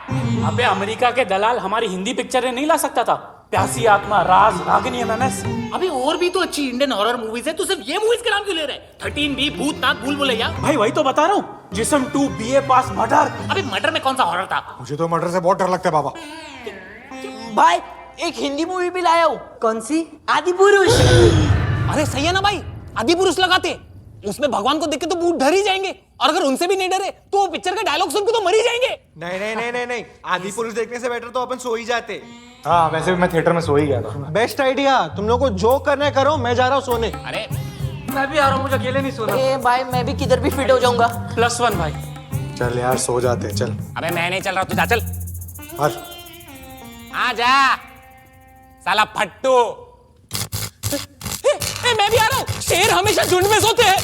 अबे अमेरिका के दलाल हमारी हिंदी पिक्चरें नहीं ला सकता था? प्यासी आत्मा, राज, रागिनी, एमएमएस।
अभी और भी तो अच्छी इंडियन हॉरर मूवीज है, तू सिर्फ ये मूवीज के नाम क्यों ले रहा है? 13B, भूतनाथ, भूल भुलैया।
भाई वही तो बता रहा हूँ, जिस्म 2, BA पास, मर्डर।
अबे मर्डर में कौन सा हॉरर था?
मुझे तो मर्डर से बहुत डर लगता है बाबा।
भाई एक हिंदी मूवी भी लाया हूँ।
कौन सी?
आदि पुरुष।
अरे सही है ना भाई, आदि पुरुष लगाते। उसमें भगवान को देख के तो भूत डर ही जाएंगे, और अगर उनसे भी नहीं डरे तो वो पिक्चर का डायलॉग सुन के तो मर ही जाएंगे।
नहीं नहीं नहीं नहीं नहीं, आदि पुरुष देखने से बेटर तो अपन सो ही जाते।
हाँ वैसे भी मैं थिएटर में सो ही गया था।
Best idea. तुम लोग को जो करना है करो, मैं जा रहा हूँ सोने।
अरे
मैं भी आ रहा हूँ, मुझे अकेले नहीं सोना।
ए भाई मैं भी किधर भी फिट हो जाऊंगा।
+1 भाई।
चल यार सो जाते हैं, चल।
अबे मैं नहीं चल रहा, तू जा चल।
हर
आ जा साला फट्टू। मैं भी आ रहा हूँ। शेर हमेशा झुंड में सोते हैं।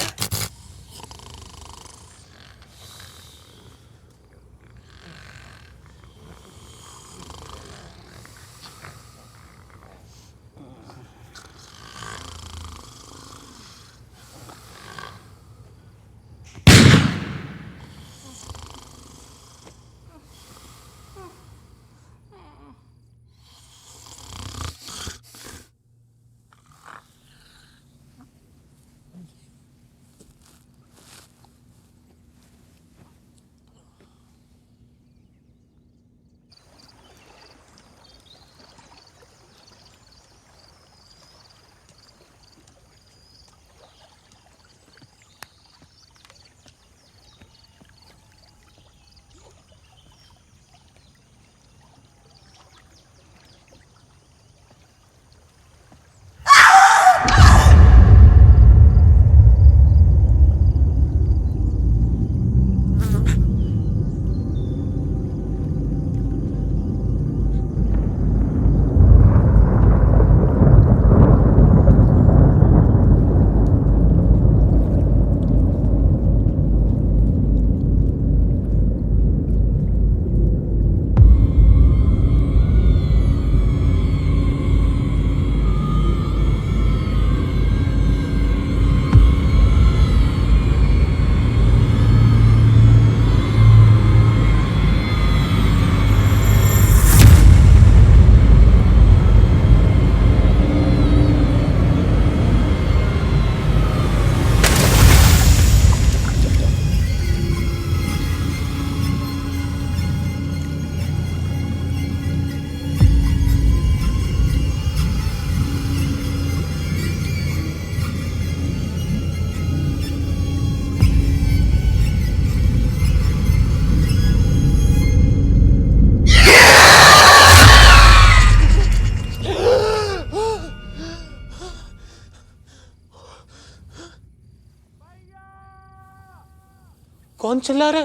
कौन चिल्ला रहा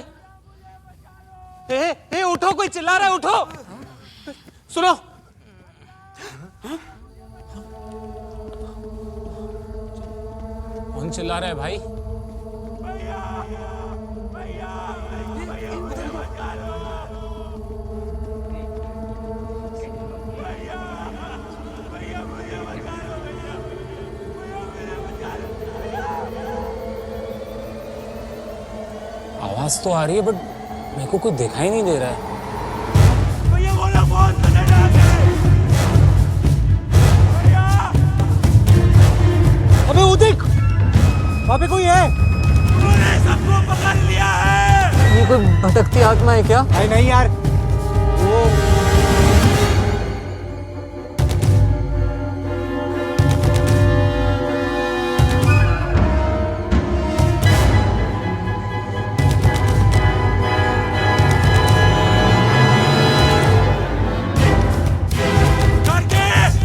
है? उठो, कोई चिल्ला रहा है, उठो। सुनो। कौन चिल्ला रहा है भाई? आवाज तो आ रही है बट मेरे को कुछ दिखाई नहीं दे रहा है।
अबे वो देख, वहाँ पे कोई है।
उन्होंने सबको पकड़ लिया है।
ये कोई भटकती आत्मा है क्या?
नहीं यार, वो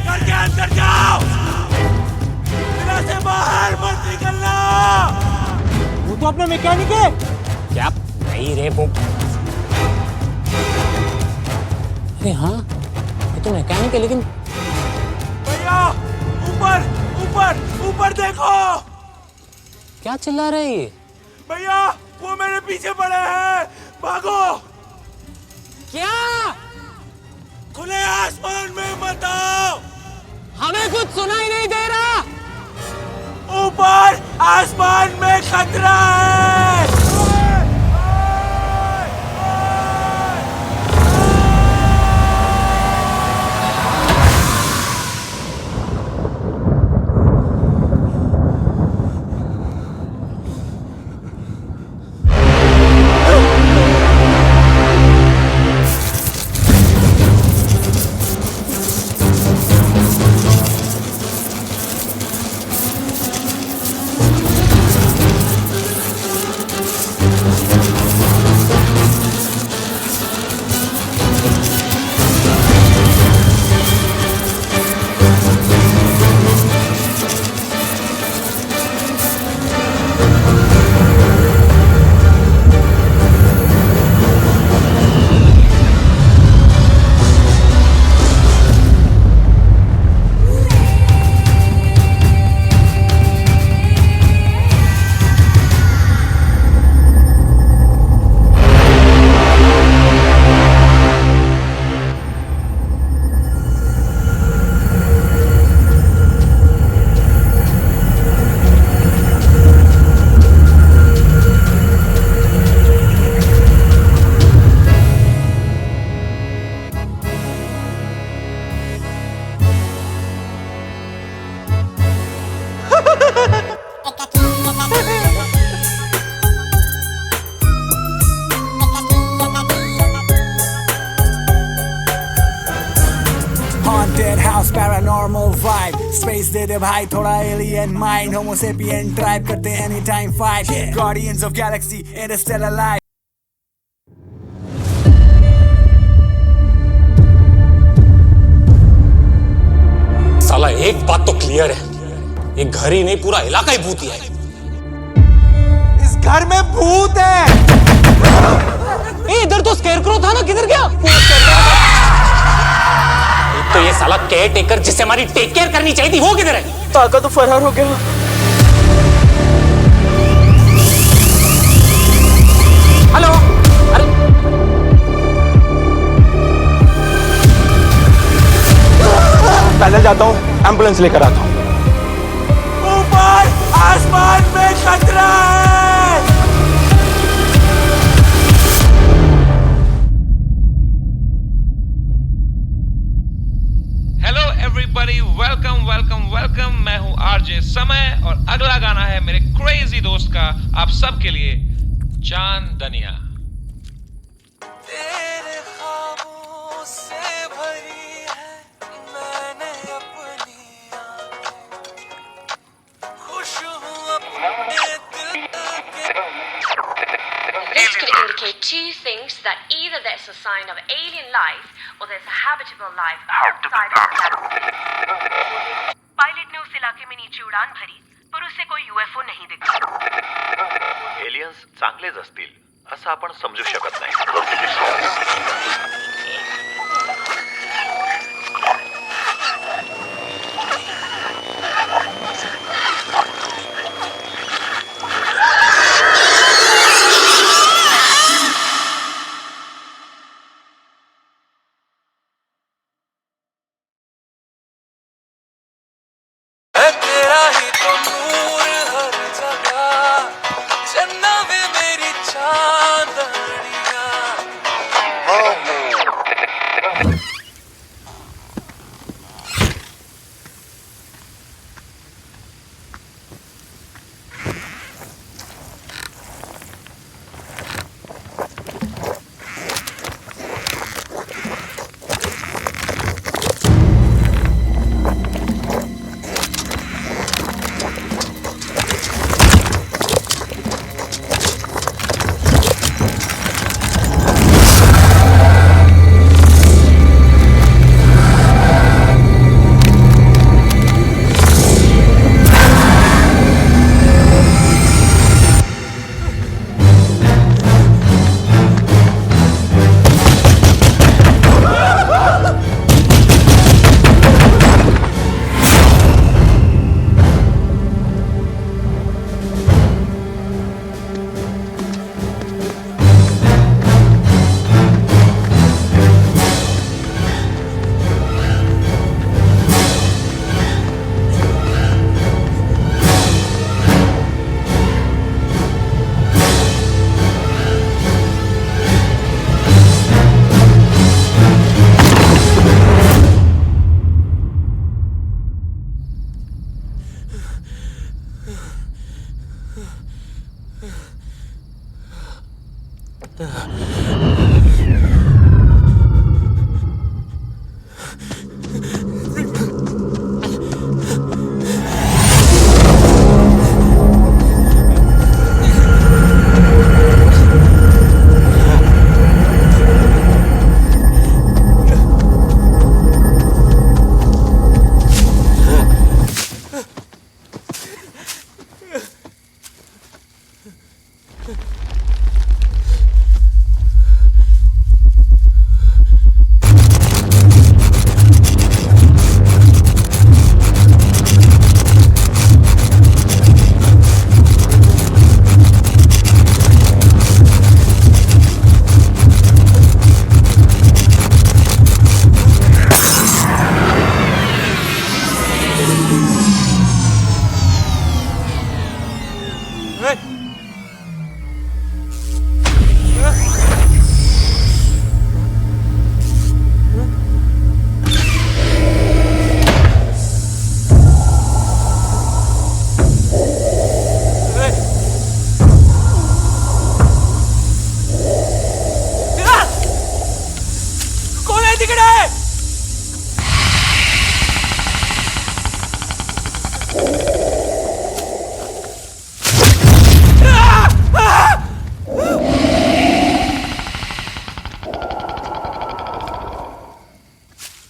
करके अंदर जाओ। किला से बाहर मत निकलना।
वो तो अपना मैकेनिक है।
क्या? नहीं रे वो। अरे हाँ, ये तो मैकेनिक है लेकिन
भैया ऊपर ऊपर ऊपर देखो।
क्या चिल्ला रहा है ये?
भैया वो मेरे पीछे पड़े हैं, भागो।
क्या?
खुले आसमान में मत आओ।
हमें कुछ सुनाई नहीं दे रहा।
ऊपर आसमान में खतरा है।
Haunted house, paranormal vibe. Space दे दे भाई थोड़ा alien mind. Homo sapien tribe करते anytime fight. Guardians of galaxy, interstellar life.
साला एक बात तो क्लियर है, ये घर ही नहीं पूरा इलाका ही भूतिया है।
इस घर में भूत है।
इधर तो स्केरक्रो था ना, किधर गया?
एक तो ये साला केयर टेकर जिससे हमारी टेक केयर करनी चाहिए थी, वो किधर है?
ताका तो फरार हो गया।
हेलो, अरे
पैदल जाता हूँ, एम्बुलेंस लेकर आता हूँ।
ऊपर आसमान में खतरा है।
Hello everybody, welcome welcome welcome. मैं हूँ आरजे समय और अगला गाना है मेरे क्रेजी दोस्त का आप सबके लिए, चांदनिया।
तेरे ख्वाबों से भरी है मैंने अपनी आँखें, खुश हूँ अपने दिल के।
This could indicate two things: that either there's a sign of alien life or there's a habitable life outside of the galaxy. Pilot ने उस इलाके में नीचे उड़ान भरी पर उससे कोई यूएफओ नहीं दिखा।
एलियन्स चांगलेच असतील
असं आपण समजू शकत नाही.
तेरा ही तो नूर हर जगह, जन्नत मेरी चांदनिया.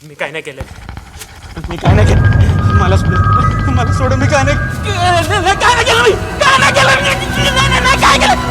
मी काय नाही केलं. मी काय नाही केलं. मला सोड, मला सोड. मी काय नाही केलं. काय नाही केलं. काय नाही केलं. काय केलं.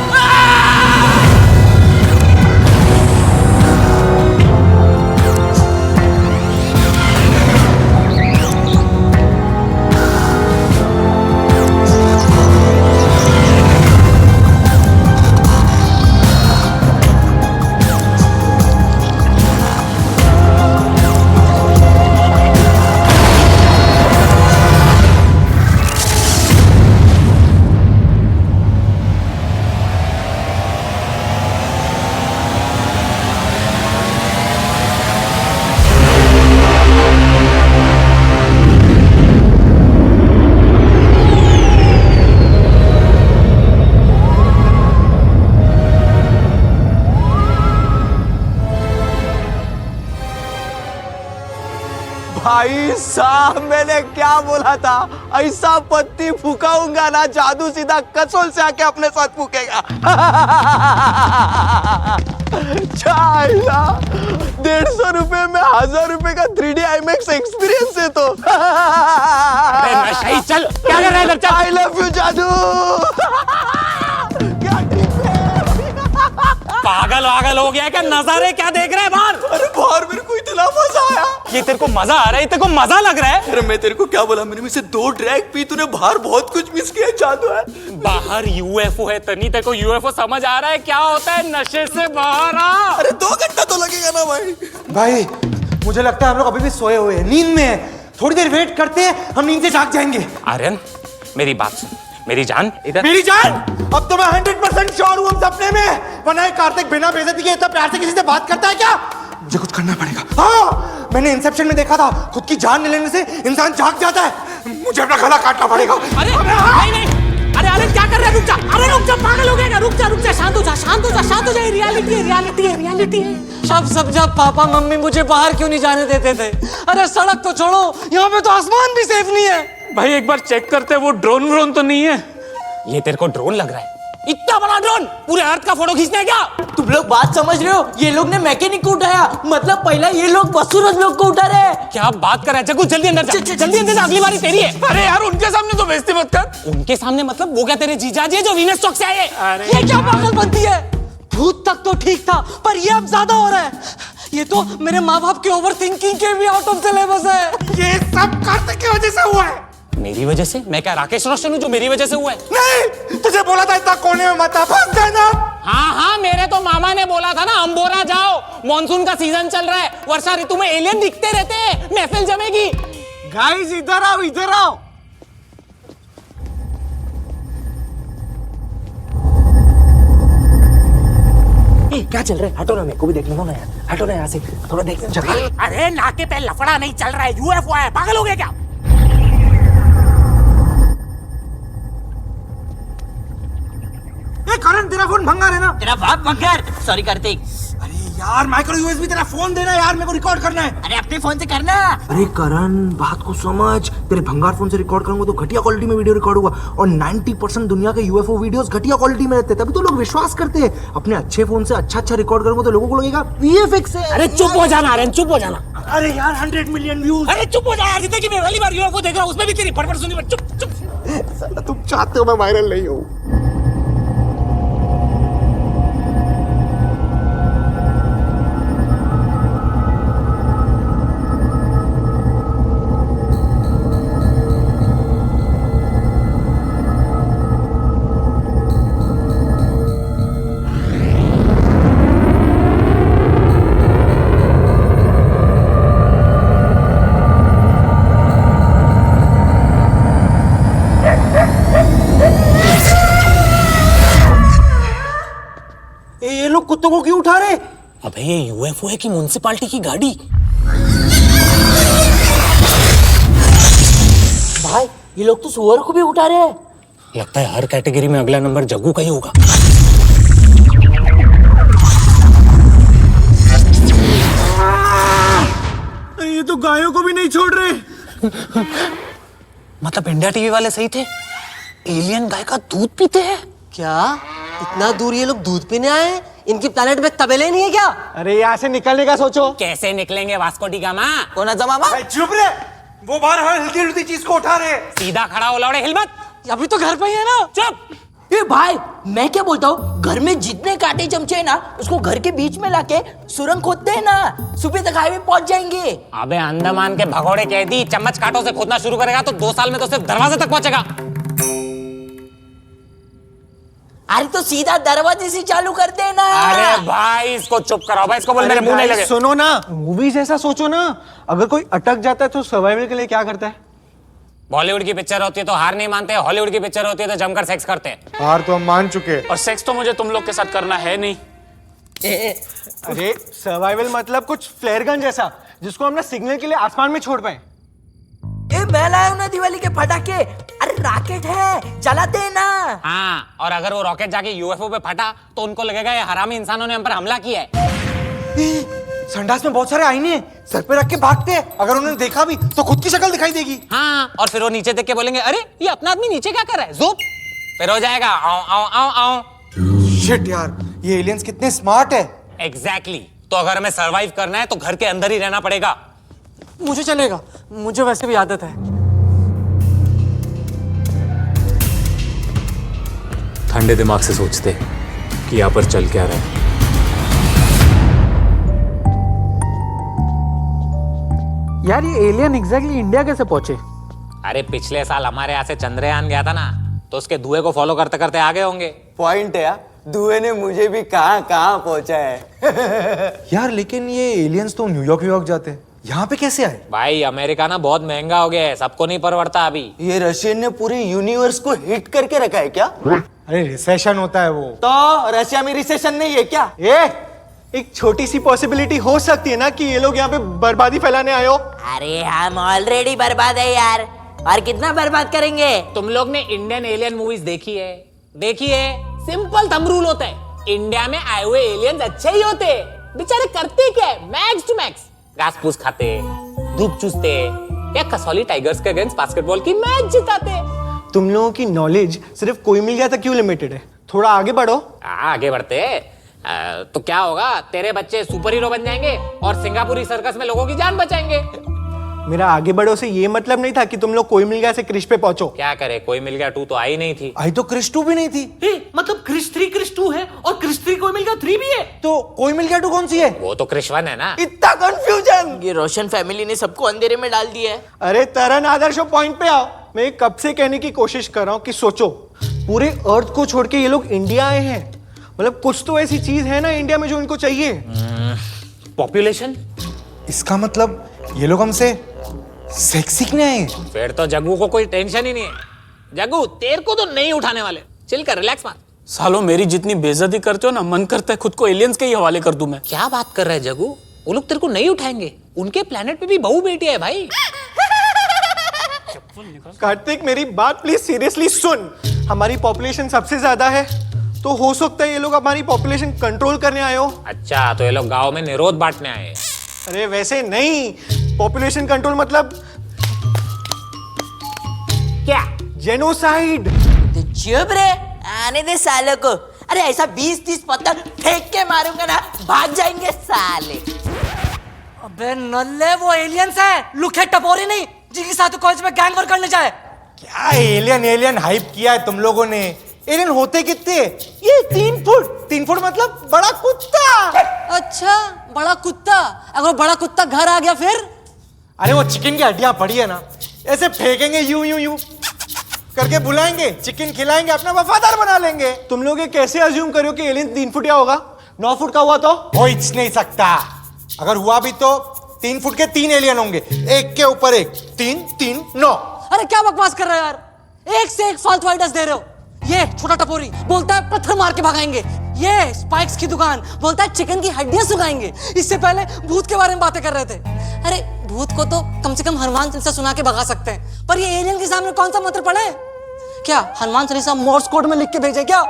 भाई साहब मैंने क्या बोला था, ऐसा पत्ती फुकाऊंगा ना जादू सीधा कसोल से आके अपने साथ फूकेगा. चाइला 150 रुपए में 1000 रुपए का 3D IMAX एक्सपीरियंस है तो.
चल क्या कर रहा है?
आई लव यू जादू. क्या ट्रिप है.
पागल वागल हो गया क्या? नजारे क्या देख रहे हैं बाहर?
अरे बाहर मेरे को इतना मजा आया।
ये तेरे को मजा आ रहा है? तेरे को मजा लग रहा है?
अरे मैं तेरे को क्या बोला, मैंने मुझसे 2 ड्रैग पी, तूने बाहर बहुत कुछ मिस किया। जादू है
बाहर यूएफओ है तनी, तेरे को यूएफओ समझ आ रहा है क्या होता है? नशे से बाहर आ।
अरे 2 घंटा तो लगेगा ना भाई।
भाई मुझे लगता है हम लोग अभी भी सोए हुए हैं, नींद में है। थोड़ी देर वेट करते हैं, हम नींद से जाग जाएंगे।
आर्यन मेरी बात सुन, मेरी जान इधर।
मेरी जान, अब तो मैं 100% श्योर हूँ हम सपने में। वरना ये कार्तिक बिना बेइज्जती के इतना प्यार से किसी से बात करता है क्या?
मुझे कुछ करना पड़ेगा। हाँ, मैंने इंसेप्शन में देखा था, खुद की जान ले लेने से इंसान जाग जाता है। मुझे अपना गला काटना पड़ेगा।
अरे नहीं नहीं, अरे क्या कर रहा है? रुक जा, अरे रुक जा, पागल हो गया क्या? रुक जा, शांत हो जा, शांत हो जा, शांत हो जा। रियलिटी है, रियलिटी है, रियलिटी है।
सब जब पापा मम्मी मुझे बाहर क्यों नहीं जाने देते थे? अरे सड़क तो छोड़ो, यहाँ पे तो आसमान भी सेफ नहीं है।
भाई एक बार चेक करते, वो ड्रोन तो नहीं है? ये तेरे को ड्रोन लग रहा है? इतना बड़ा ड्रोन पूरे अर्थ का फोटो खींचना है क्या?
तुम लोग बात समझ रहे हो? ये लोग ने मैकेनिक को उठाया, मतलब पहला ये लोग सूरज लोग को उठा रहे हैं।
क्या बात कर रहा है? जग्गू जल्दी अंदर जा, जल्दी अंदर जा, अगली बारी तेरी है। अरे यार उनके सामने तो बेइज्जती मत कर। उनके सामने मतलब वो क्या तेरे जीजाजी है जो वीनस चौक से आए?
ये क्या पागल बनती है? भूत तक तो ठीक था, पर ये अब ज्यादा हो रहा है। ये तो मेरे माँ बाप के ओवर थिंकिंग के भी आउट ऑफ सिलेबस है।
ये सब कार्तिक की वजह से हुआ है।
मेरी वजह से? मैं क्या राकेश रोशन हूँ जो मेरी वजह से हुआ है?
नहीं, तुझे बोला था इतना कोने में मत आ, फंस जाना।
हाँ, मेरे तो मामा ने बोला था ना, अंबोरा जाओ, मॉनसून का सीजन चल रहा है, वर्षा ऋतु में एलियन दिखते रहते हैं, महफिल जमेगी।
गाइस इधर आओ, इधर आओ।
क्या चल रहा है? हटो ना, मेरे को भी देखने दो ना यार। हटो ना यहाँ से, थोड़ा देखने जगह।
अरे नाके पे लफड़ा नहीं चल रहा है, यूएफओ है। पागल हो गया क्या?
करण तेरा फोन भंगार है ना?
तेरा बाप भंगार। सॉरी कार्तिक।
अरे यार माइक्रो यूएसबी तेरा फोन देना यार, मेरे को रिकॉर्ड करना है।
अरे अपने फोन से करना।
अरे करण बात को समझ, तेरे भंगार फोन से रिकॉर्ड करूंगा तो घटिया क्वालिटी में वीडियो रिकॉर्ड होगा, और 90% दुनिया के यूएफओ वीडियोस घटिया क्वालिटी में रहते हैं, तभी तो लोग विश्वास करते हैं। अपने अच्छे फोन से अच्छा रिकॉर्ड करूंगा तो लोगों को लगेगा वीएफएक्स है।
अरे चुप हो जाना आर्यन, चुप हो जाना।
अरे यार 100 मिलियन व्यूज।
अरे चुप हो जा यार, जिंदगी में पहली बार यूएफओ देख रहा हूँ, उसमें भी तेरी फटफट सुनी। चुप।
तुम चाहते हो मैं वायरल नहीं हूँ? ये लोग कुत्तों को क्यों उठा रहे?
अबे ये यूएफओ है कि म्युनिसिपैलिटी की गाड़ी?
भाई ये लोग तो सुअर को भी उठा रहे हैं।
लगता है हर कैटेगरी में अगला नंबर जग्गू का ही होगा।
ये तो गायों को भी नहीं छोड़ रहे।
मतलब इंडिया टीवी वाले सही थे, एलियन गाय का दूध पीते हैं।
क्या इतना दूर ये लोग दूध पीने आए हैं? इनकी प्लेनेट में तबेले नहीं है क्या?
अरे यहाँ से निकलने का सोचो।
कैसे निकलेंगे वास्को डी गामा?
कौन मामा?
चुप रे, वो बाहर हर हिलती चीज को उठा रहे।
सीधा खड़ा हो लौड़े, हिल मत।
अभी तो घर पे ही है ना।
चुप।
ए भाई मैं क्या बोलता हूँ, घर में जितने कांटे चमचे हैं ना, उसको घर के बीच में लाके सुरंग खोदते हैं ना, सुबह तक हाईवे पहुंच जाएंगे।
अबे अंडमान के भगोड़े कैदी चम्मच कांटों से खोदना शुरू करेगा तो 2 साल में तो सिर्फ दरवाजे तक पहुंचेगा।
अरे तो सीधा दरवाजे से चालू कर देना।
अरे भाई इसको चुप कराओ भाई, इसको बोल मेरे मुंह नहीं लगे।
सुनो ना, मूवीज ऐसा सोचो ना, अगर कोई अटक जाता है तो सर्वाइवल के लिए क्या करता है?
बॉलीवुड की पिक्चर होती है तो हार नहीं मानते, हॉलीवुड की पिक्चर होती है तो जमकर सेक्स करते हैं।
हार तो हम मान चुके।
और सेक्स तो मुझे तुम लोग के साथ करना है नहीं।
अरे सर्वाइवल मतलब कुछ फ्लेयर गन जैसा, जिसको हम ना सिग्नल के लिए आसमान में छोड़ पाए।
ए मैं लाया हूं ना दिवाली के पटाखे। अरे रॉकेट है, चलाते हैं ना।
हाँ, और अगर वो रॉकेट जाके यूएफओ पे फटा तो उनको लगेगा ये हरामी इंसानों ने हम पर हमला किया है।
संडास में बहुत सारे आईने हैं, सर पे रख के भागते हैं, अगर उन्होंने देखा भी तो खुद की शक्ल दिखाई देगी।
हाँ, और फिर वो नीचे देख के बोलेंगे अरे ये अपना आदमी नीचे क्या कर रहा है, ज़ूप, फिर हो जाएगा आओ आओ आओ आओ।
शिट यार, ये एलियंस कितने स्मार्ट है।
एग्जैक्टली। तो अगर हमें सरवाइव करना है तो घर के अंदर ही रहना पड़ेगा।
मुझे चलेगा, मुझे वैसे भी आदत है।
ठंडे दिमाग से सोचते कि यहाँ पर चल क्या रहा है।
यार ये एलियन एग्जैक्टली इंडिया कैसे पहुंचे?
अरे पिछले साल हमारे यहाँ से चंद्रयान गया था ना, तो उसके धुएं को फॉलो करते करते आगे होंगे।
पॉइंट है यार, धुएं ने मुझे भी कहाँ कहाँ पहुंचा है।
यार लेकिन ये एलियंस तो न्यूयॉर्क जाते हैं, यहाँ पे कैसे आए?
भाई अमेरिका ना बहुत महंगा हो गया है, सबको नहीं परवड़ता अभी।
ये रशियन ने पूरे यूनिवर्स को हिट करके रखा है क्या?
अरे रिसेशन होता है वो।
तो रशिया में रिसेशन नहीं है क्या?
एक छोटी सी पॉसिबिलिटी हो सकती है ना कि ये लोग यहाँ पे बर्बादी फैलाने आए हो।
अरे हम ऑलरेडी बर्बाद है यार, और कितना बर्बाद करेंगे?
तुम लोग ने इंडियन एलियन मूवीज देखी है? सिंपल थंब रूल होता है, इंडिया में आए हुए एलियंस अच्छे ही होते, बेचारे करते क्या है, मैक्स टू मैक्स घास फूस खाते, धूप चूसते या कसौली टाइगर्स के अगेंस्ट बास्केटबॉल की मैच जिताते।
तुम लोगों की नॉलेज सिर्फ कोई मिल गया तक क्यों लिमिटेड है? थोड़ा आगे बढ़ो।
आगे बढ़ते तो क्या होगा, तेरे बच्चे सुपर हीरो बन जाएंगे और सिंगापुरी सर्कस में लोगों की जान बचाएंगे।
मेरा आगे बढ़ो से ये मतलब नहीं था कि तुम लोग कोई मिल गया से क्रिश पे पहुंचो।
क्या करे, कोई मिल गया 2 तो आई नहीं थी।
आई तो क्रिश 2 भी नहीं थी।
मतलब क्रिश 3 क्रिश 2 है और क्रिश 3 कोई मिल गया 3 भी है।
तो कोई मिल गया 2 कौन सी है?
वो तो क्रिश 1 है ना।
इतना कंफ्यूजन।
ये रोशन फैमिली ने सबको अंधेरे में डाल दिया है।
अरे तरन आदर्शो पॉइंट पे आओ। मैं कब से कहने की कोशिश कर रहा हूँ कि सोचो, पूरे अर्थ को छोड़ के ये लोग इंडिया आए हैं, मतलब कुछ तो ऐसी चीज है ना इंडिया में जो इनको चाहिए।
पॉपुलेशन।
इसका मतलब ये लोग हमसे सेक्स सीखने आए।
फिर तो जग्गू को कोई टेंशन ही नहीं है। जग्गू तेरे को तो नहीं उठाने वाले, चिल कर, रिलैक्स मार।
सालों मेरी जितनी बेइज्जती करते हो ना, मन करता है खुद को एलियंस के ही हवाले कर दूं मैं।
क्या बात कर रहा है जग्गू, वो लोग तेरे को नहीं उठाएंगे, उनके प्लेनेट पे भी बहू बेटी है भाई।
कार्तिक मेरी बात प्लीज सीरियसली सुन। हमारी पॉपुलेशन सबसे ज्यादा है, तो हो सकता है ये लोग हमारी पॉपुलेशन कंट्रोल करने आए हो।
अच्छा, तो ये लोग गांव में निरोध बांटने आए।
अरे वैसे नहीं, पॉपुलेशन कंट्रोल मतलब
क्या?
जेनोसाइड।
चुप रे, आने दे सालों को। अरे ऐसा 20-30 पत्थर फेंक के मारूंगा ना, भाग जाएंगे साले।
अबे नल्ले, वो एलियंस है, लुखे टपोरी नहीं, जिनके साथ कॉलेज में गैंग वर्क करने जाए।
क्या एलियन हाइप किया है तुम लोगों ने? एलियन होते कितने? ये 3 फुट। 3 फुट मतलब बड़ा कुत्ता।
अच्छा, बड़ा कुत्ता। अगर बड़ा कुत्ता घर आ गया फिर?
अरे वो चिकन की हड्डियां पड़ी है ना, ऐसे फेंकेंगे यूं करके, बुलाएंगे, चिकन खिलाएंगे, अपना वफादार बना लेंगे। तुम लोग ये कैसे अज्यूम करो कि एलियन 3 फुट या होगा? 9 फुट का हुआ तो हो ही नहीं सकता। अगर हुआ भी तो 3 फुट के 3 एलियन होंगे, एक के ऊपर एक, 3 3 9।
अरे क्या बकवास कर रहे हो यार, एक से एक फालतू आइडियाज दे रहे हो। ये छोटा टपोरी बोलता है पत्थर मार के भगाएंगे, ये स्पाइक्स की दुकान बोलता है चिकन की हड्डियां सुखाएंगे। इससे पहले भूत के बारे में बातें कर रहे थे। अरे भूत को तो कम से कम हनुमान चालीसा सुना के भगा सकते हैं, पर ये एलियन के सामने कौन सा मंत्र पढ़े? क्या हनुमान चालीसा मोर्स कोड में लिख के भेजे क्या?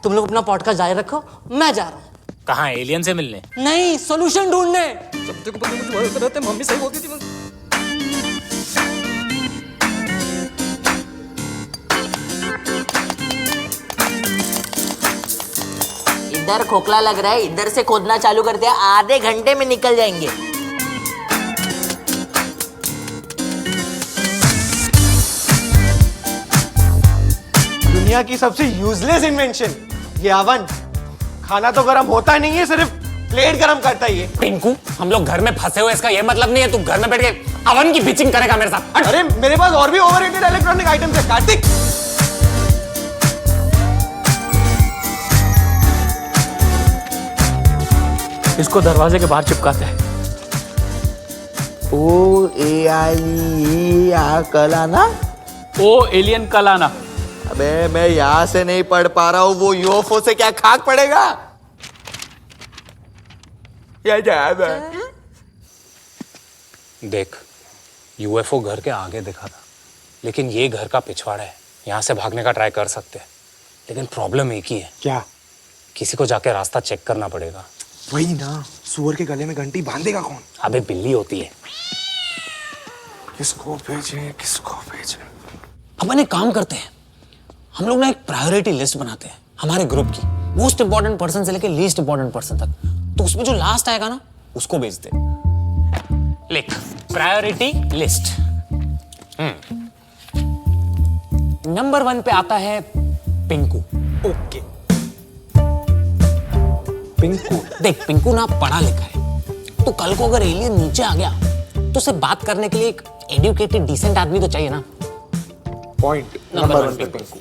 तुम लोग अपना पॉडकास्ट जारी रखो, मैं जा रहा हूँ।
कहाँ, एलियन से मिलने?
नहीं, सॉल्यूशन ढूंढने।
मम्मी सही बोलती थी। इधर खोखला लग रहा है, इधर से खोदना चालू कर दिया, आधे घंटे में निकल जाएंगे।
दुनिया की सबसे यूजलेस इन्वेंशन ये अवन। खाना तो गर्म होता नहीं है, सिर्फ प्लेट गर्म करता ही है।
पिंकू, हम लोग घर में फंसे हुए, इसका ये मतलब नहीं है तू घर में बैठ के अवन की पिचिंग करेगा मेरे साथ।
अरे मेरे पास और भी ओवररेटेड इलेक्ट्रॉनिक आइटम्स है कार्तिक।
इसको दरवाजे के बाहर चिपकाते हैं।
OAIE कलाना।
ओ एलियन कलाना।
अबे मैं यहाँ से नहीं पढ़ पा रहा हूँ, वो यूएफओ से क्या खाक पड़ेगा?
देख, यूएफओ घर के आगे दिखा था, लेकिन ये घर का पिछवाड़ा है, यहाँ से भागने का ट्राई कर सकते हैं, लेकिन प्रॉब्लम एक ही है।
क्या?
किसी को जाके रास्ता चेक करना पड़ेगा।
वही ना, सुअर के गले में घंटी बांधेगा कौन?
अबे बिल्ली होती है।
किसको भेजे?
अपन एक काम करते हैं, हम लोग ना एक प्रायोरिटी लिस्ट बनाते हैं हमारे ग्रुप की, मोस्ट इंपॉर्टेंट पर्सन से लेके लीस्ट इंपॉर्टेंट पर्सन तक, तो उसमें जो लास्ट आएगा ना उसको भेज दे। लिख, प्रायोरिटी लिस्ट। नंबर 1 पे आता है पिंकू।
ओके।
पिंकू, देख पिंकू ना पढ़ा लिखा है, तो कल को अगर एलियन नीचे आ गया तो उसे बात करने के लिए एक एजुकेटेड डिसेंट आदमी तो चाहिए ना।
पॉइंट
नंबर 1 पे पिंकू।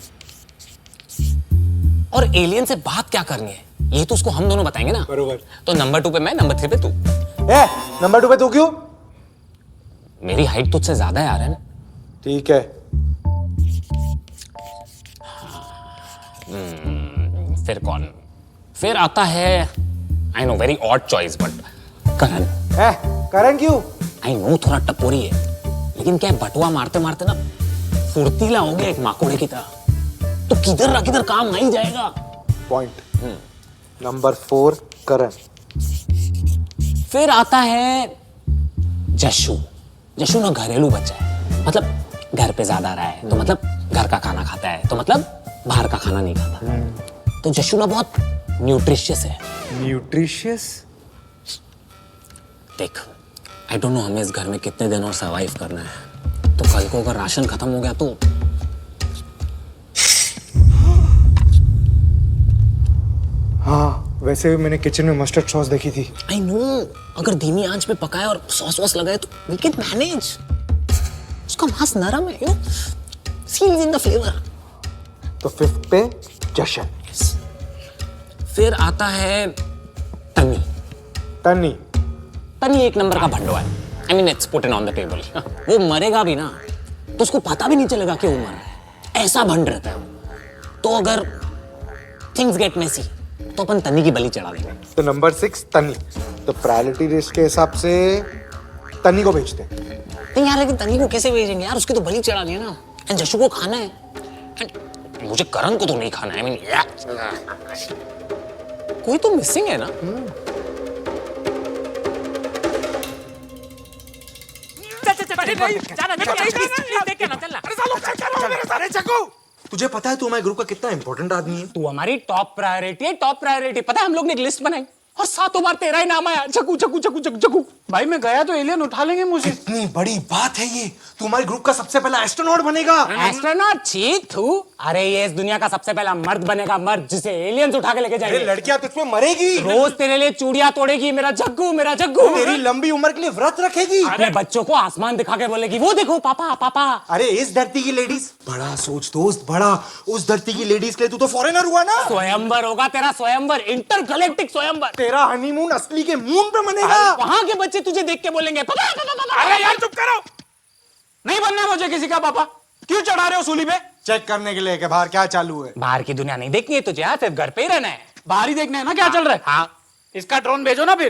और एलियन से बात क्या करनी है ये तो उसको हम दोनों बताएंगे ना।
बरोबर।
तो नंबर 2 पे मैं, नंबर 3 पे तू।
नंबर 2 पे तू क्यों?
मेरी हाइट तुझसे ज्यादा है यार, है ना?
ठीक है।
फिर कौन? फिर आता है, I know very odd choice but Karan.
Karan क्यों?
आई नो थोड़ा टपोरी है, लेकिन क्या है, बटुआ मारते मारते ना फुर्तीला हो गया एक माकोड़े की तरह। तो किधर ना किधर काम आ ही जाएगा।
पॉइंट। नंबर 4 करण।
फिर आता है जशु। जशु ना घरेलू बच्चा है, मतलब घर पे ज्यादा रहा है, तो मतलब घर का खाना खाता है, तो मतलब बाहर का खाना नहीं खाता। तो जशु ना बहुत न्यूट्रिशियस है।
न्यूट्रिशियस?
देख, आई डोंट नो हमें इस घर में कितने दिन और सर्वाइव करना है। तो कल को अगर राशन खत्म हो गया तो
हाँ, वैसे भी मैंने किचन में मस्टर्ड सॉस देखी थी।
आई नो, अगर धीमी आंच पे पकाए और सॉस वॉस लगाए तो वी कैन मैनेज। उसका मांस नरम है, you know, seals in the flavour.
तो 5th पे जशन।
फिर आता है तनी।
तनी?
तनी एक नंबर का भंडो है। I mean it's put on the table. वो मरेगा भी ना तो उसको पता भी नहीं चलेगा कि वो मर रहा है, ऐसा भंड रहता है वो। तो अगर थिंग्स गेट मेसी तो अपन तनी की बलि चढ़ा देंगे।
तो नंबर 6 तनी। तो प्रायोरिटी लिस्ट के हिसाब से तनी को बेचते हैं।
नहीं यार, लेकिन तनी को कैसे भेजेंगे यार, उसकी तो बलि चढ़ा दी है ना। एंड जशु को खाना है, एंड मुझे करण को तो नहीं खाना है। आई मीन कोई तो मिसिंग है ना।
तुझे पता है तू हमारे ग्रुप का कितना इंपॉर्टेंट आदमी है?
तू हमारी टॉप प्रायोरिटी है, टॉप प्रायोरिटी। पता है हम लोग ने एक लिस्ट बनाई और 7 बार तेरा ही नाम आया, जग्गू जग्गू जग्गू जग्गू जग्गू।
भाई मैं गया तो एलियन उठा लेंगे मुझे।
इतनी बड़ी बात है ये, तू हमारे ग्रुप का सबसे पहला एस्ट्रोनॉट बनेगा।
एस्ट्रोनॉट? छी थू। अरे ये इस दुनिया का सबसे पहला मर्द बनेगा, मर्द जिसे एलियंस उठा के लेके जाएंगे।
लड़कियां तुझमें मरेगी,
रोज तेरे लिए चूड़ियां तोड़ेगी, मेरा जग्गू मेरा जग्गू।
तेरी लंबी उम्र के लिए व्रत रखेगी,
अपने बच्चों को आसमान दिखा के बोलेगी, वो देखो पापा पापा।
अरे इस धरती की लेडीज, बड़ा सोच दोस्त बड़ा, उस धरती की लेडीज के लिए तू तो फॉरेनर हुआ ना।
स्वयंवर होगा तेरा, स्वयंवर, इंटरगैलेक्टिक स्वयंवर।
तेरा हनीमून असली के मून पे मनेगा।
वहां के बच्चे तुझे देख के बोलेंगे पापा पापा पापा।
अरे यार चुप करो, नहीं बनना मुझे किसी का पापा। क्यों चढ़ा रहे हो सूली पे?
चेक करने के लिए कि बाहर क्या चालू है।
बाहर की दुनिया नहीं देखनी है तुझे, सिर्फ घर पे ही रहना है।
बाहर ही देखना है ना क्या चल रहा है।
हाँ,
इसका ड्रोन भेजो ना फिर।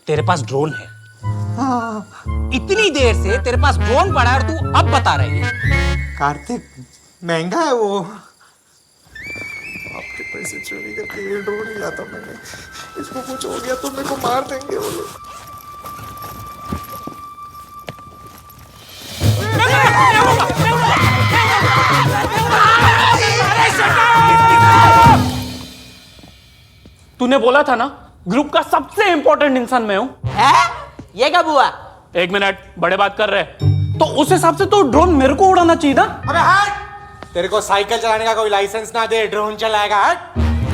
तेरे पास ड्रोन है? इतनी देर से तेरे पास ड्रोन पड़ा है और तू अब बता रही है?
कार्तिक, महंगा है वो। आपके पैसे चोरी करके ये ड्रोन लिया था मैंने। इसको कुछ हो गया तो मेरे को मार देंगे वो लोग।
तूने बोला था ना ग्रुप का सबसे इंपॉर्टेंट इंसान मैं हूं।
ये कब हुआ?
1 मिनट, बड़े बात कर रहे हैं तो उस हिसाब से तो ड्रोन मेरे को उड़ाना चाहिए ना।
अबे हट! तेरे को साइकिल चलाने का कोई लाइसेंस ना दे, ड्रोन चलाएगा। हट!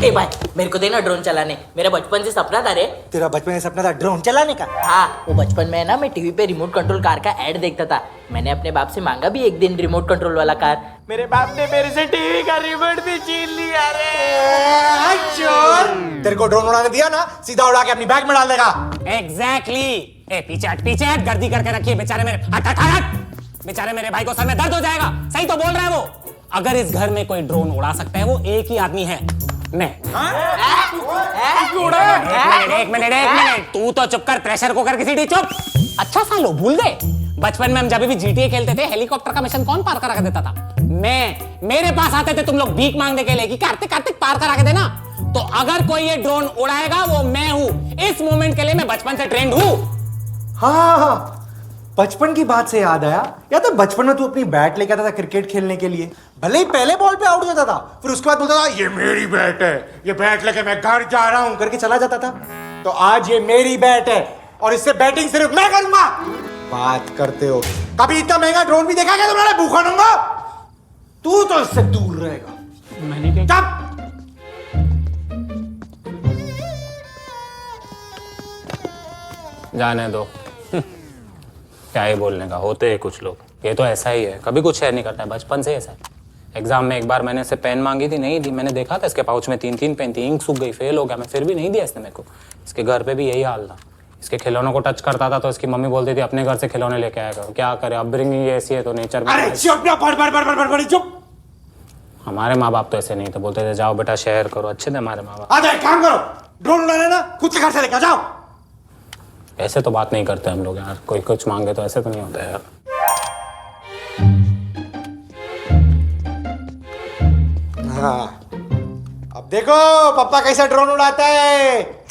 ए भाई, मेरे को देना ड्रोन चलाने। मेरा बचपन से सपना था रे।
तेरा बचपन में सपना था ड्रोन चलाने का?
हाँ, वो बचपन में ना मैं टीवी पे रिमोट कंट्रोल कार का ऐड देखता था। मैंने अपने बाप से मांगा भी एक दिन रिमोट कंट्रोल वाला कार। मेरे बाप ने मेरे से टीवी का रिमोट भी छीन लिया रे।
चोर! तेरे को ड्रोन उड़ाने दिया ना, सीधा उड़ा के अपनी बैग में डाल देगा।
एग्जैक्टली। ए पीछे हट, गर्दी करके रखिए। बेचारे मेरे हट हट हट, बेचारे मेरे भाई को सर में दर्द हो जाएगा। सही तो बोल रहा है वो। अगर इस घर में कोई ड्रोन उड़ा सकता है वो एक ही आदमी है, मैं। एक मिनट, तू तो चुप कर, प्रेशर कुकर की सीटी चुप। अच्छा सालो भूल गए, बचपन में हम जब भी जीटीए खेलते थे हेलीकॉप्टर का मिशन कौन पार करा के देता था? मैं। मेरे पास आते थे तुम लोग भीख मांगने के लिए कि कार्तिक कार्तिक पार करा के देना। तो अगर कोई ये ड्रोन उड़ाएगा वो मैं हूं। इस मोमेंट के लिए मैं बचपन से ट्रेंड हूं।
हाँ, बचपन की बात से याद आया, या तो बचपन में तू अपनी बैट लेके आता था क्रिकेट खेलने के लिए, भले ही पहले बॉल पे आउट हो जाता था, फिर उसके बाद बोलता था ये मेरी बैट है, ये बैट लेके मैं घर जा रहा हूं करके चला जाता था। तो आज ये मेरी बैट है और इससे बैटिंग सिर्फ मैं करूंगा। बात करते हो, कभी इतना महंगा ड्रोन भी देखा क्या तुम्हारे? भूखा रहूंगा। तू तो इससे दूर रहेगा।
मैंने क्या?
चुप!
जाने दो। क्या ही बोलने का, होते हैं कुछ लोग। ये तो ऐसा ही है, कभी कुछ शेयर नहीं करता है, बचपन से ऐसा है। एग्जाम में एक बार मैंने इससे पेन मांगी थी, नहीं दी। मैंने देखा था इसके पाउच में 3-3 पेन थी, इंक सूख गई, फेल हो गया मैं, फिर भी नहीं दिया इसने मेरे को। इसके घर पे भी यही हाल था। इसके खिलौनों को टच करता था तो इसकी मम्मी बोलती थी अपने घर से खिलौने लेके आया करो। क्या करे, अपब्रिंगिंग ऐसी है तो नेचर में।
अरे चुप ना, बड़ चुप।
हमारे माँ बाप तो ऐसे नहीं थे, बोलते थे जाओ बेटा शेयर करो। अच्छे थे हमारे माँ बाप।
आ जाओ, काम करो, ड्रोन उड़ा लेना, खुद के घर से लेकर जाओ।
ऐसे तो बात नहीं करते हम लोग यार, कोई कुछ मांगे तो ऐसे तो नहीं होता यार।
हाँ, अब देखो पापा कैसा ड्रोन उड़ाता है।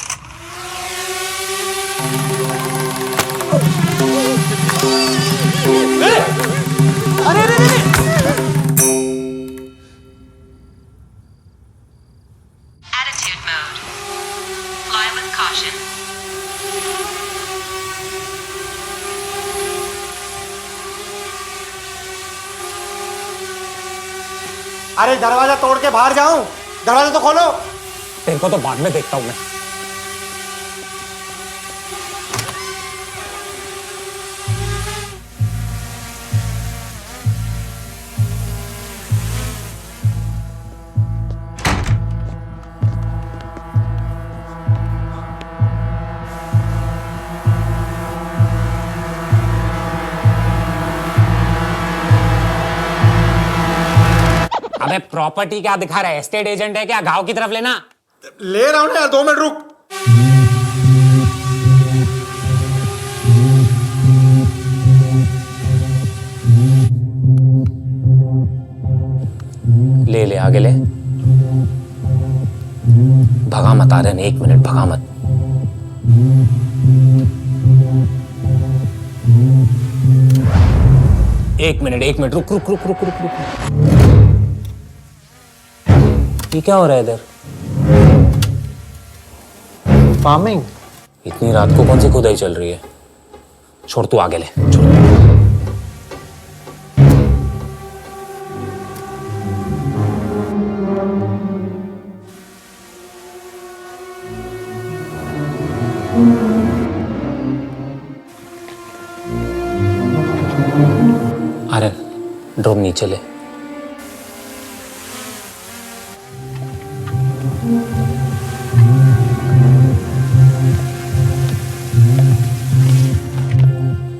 अरे रे रे
Attitude mode. Fly with caution.
अरे दरवाजा तोड़ के बाहर जाऊं, दरवाजा तो खोलो।
तेरे को तो बाद में देखता हूँ मैं। अबे प्रॉपर्टी क्या दिखा रहा है, एस्टेट एजेंट है क्या? गांव की तरफ लेना।
ले रहा हूं ना यार, 2 मिनट रुक।
ले ले आगे ले, भगा मत। आ रहे हैं, 1 मिनट भगा मत। एक मिनट रुक रुक रुक रुक रुक रुक। ये क्या हो रहा है इधर?
फार्मिंग।
इतनी रात को कौन सी खुदाई चल रही है? छोड़, तू आगे ले, छोड़। अरे ड्रोन नीचे ले।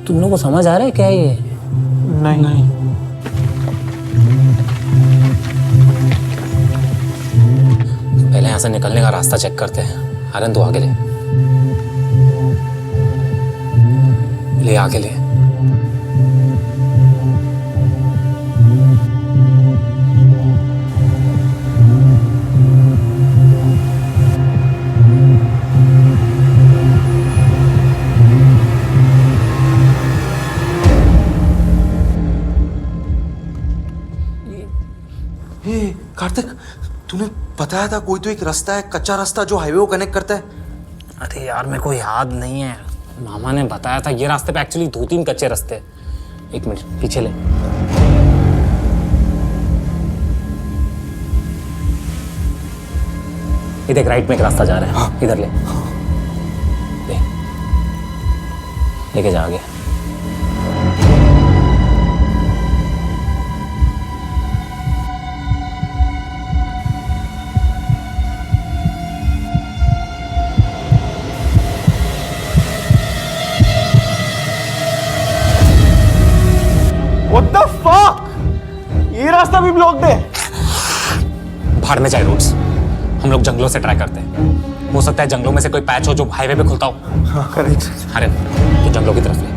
तुम लोगों को समझ आ रहा है क्या ये?
नहीं।
पहले यहाँ से निकलने का रास्ता चेक करते हैं। आर्यन तू आगे ले, ले आगे ले।
कार्तिक, तूने बताया था कोई तो एक रास्ता है, कच्चा रास्ता जो हाईवे को कनेक्ट करता है।
अरे यार मेरे को याद नहीं है, मामा ने बताया था। ये रास्ते पे एक्चुअली 2-3 कच्चे रास्ते हैं। 1 मिनट पीछे ले। ये देख, राइट में एक रास्ता जा रहा है। हाँ। इधर ले, ले लेके जा आगे।
What the fuck? ये रास्ता भी ब्लॉक्ड है।
बाहर में जाए रोड्स। हम लोग जंगलों से ट्राई करते हैं, हो सकता है जंगलों में से कोई पैच हो जो हाईवे पे खुलता हो।
हाँ करेक्ट।
अरे तो जंगलों की तरफ ले।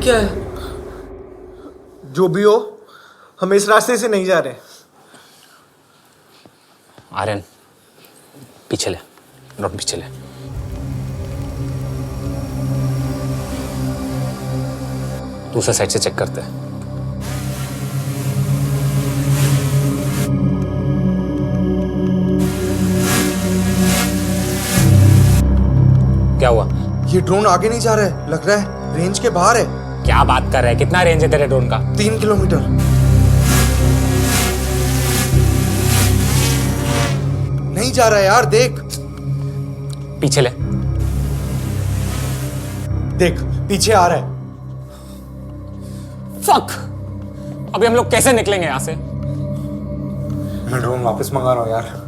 क्या है? जो भी हो, हम इस रास्ते से नहीं जा रहे।
आर्यन पीछे ले, रोड पीछे ले। दूसरे साइड से चेक करते हैं। क्या हुआ?
ये ड्रोन आगे नहीं जा रहा है, लग रहा है रेंज के बाहर है।
क्या बात कर रहा है? कितना रेंज है तेरे ड्रोन का?
3 किलोमीटर। नहीं जा रहा है यार, देख
पीछे ले।
देख पीछे आ रहा है।
फक! अभी हम लोग कैसे निकलेंगे यहाँ से?
मैं ड्रोन वापस मंगा रहा हूँ यार।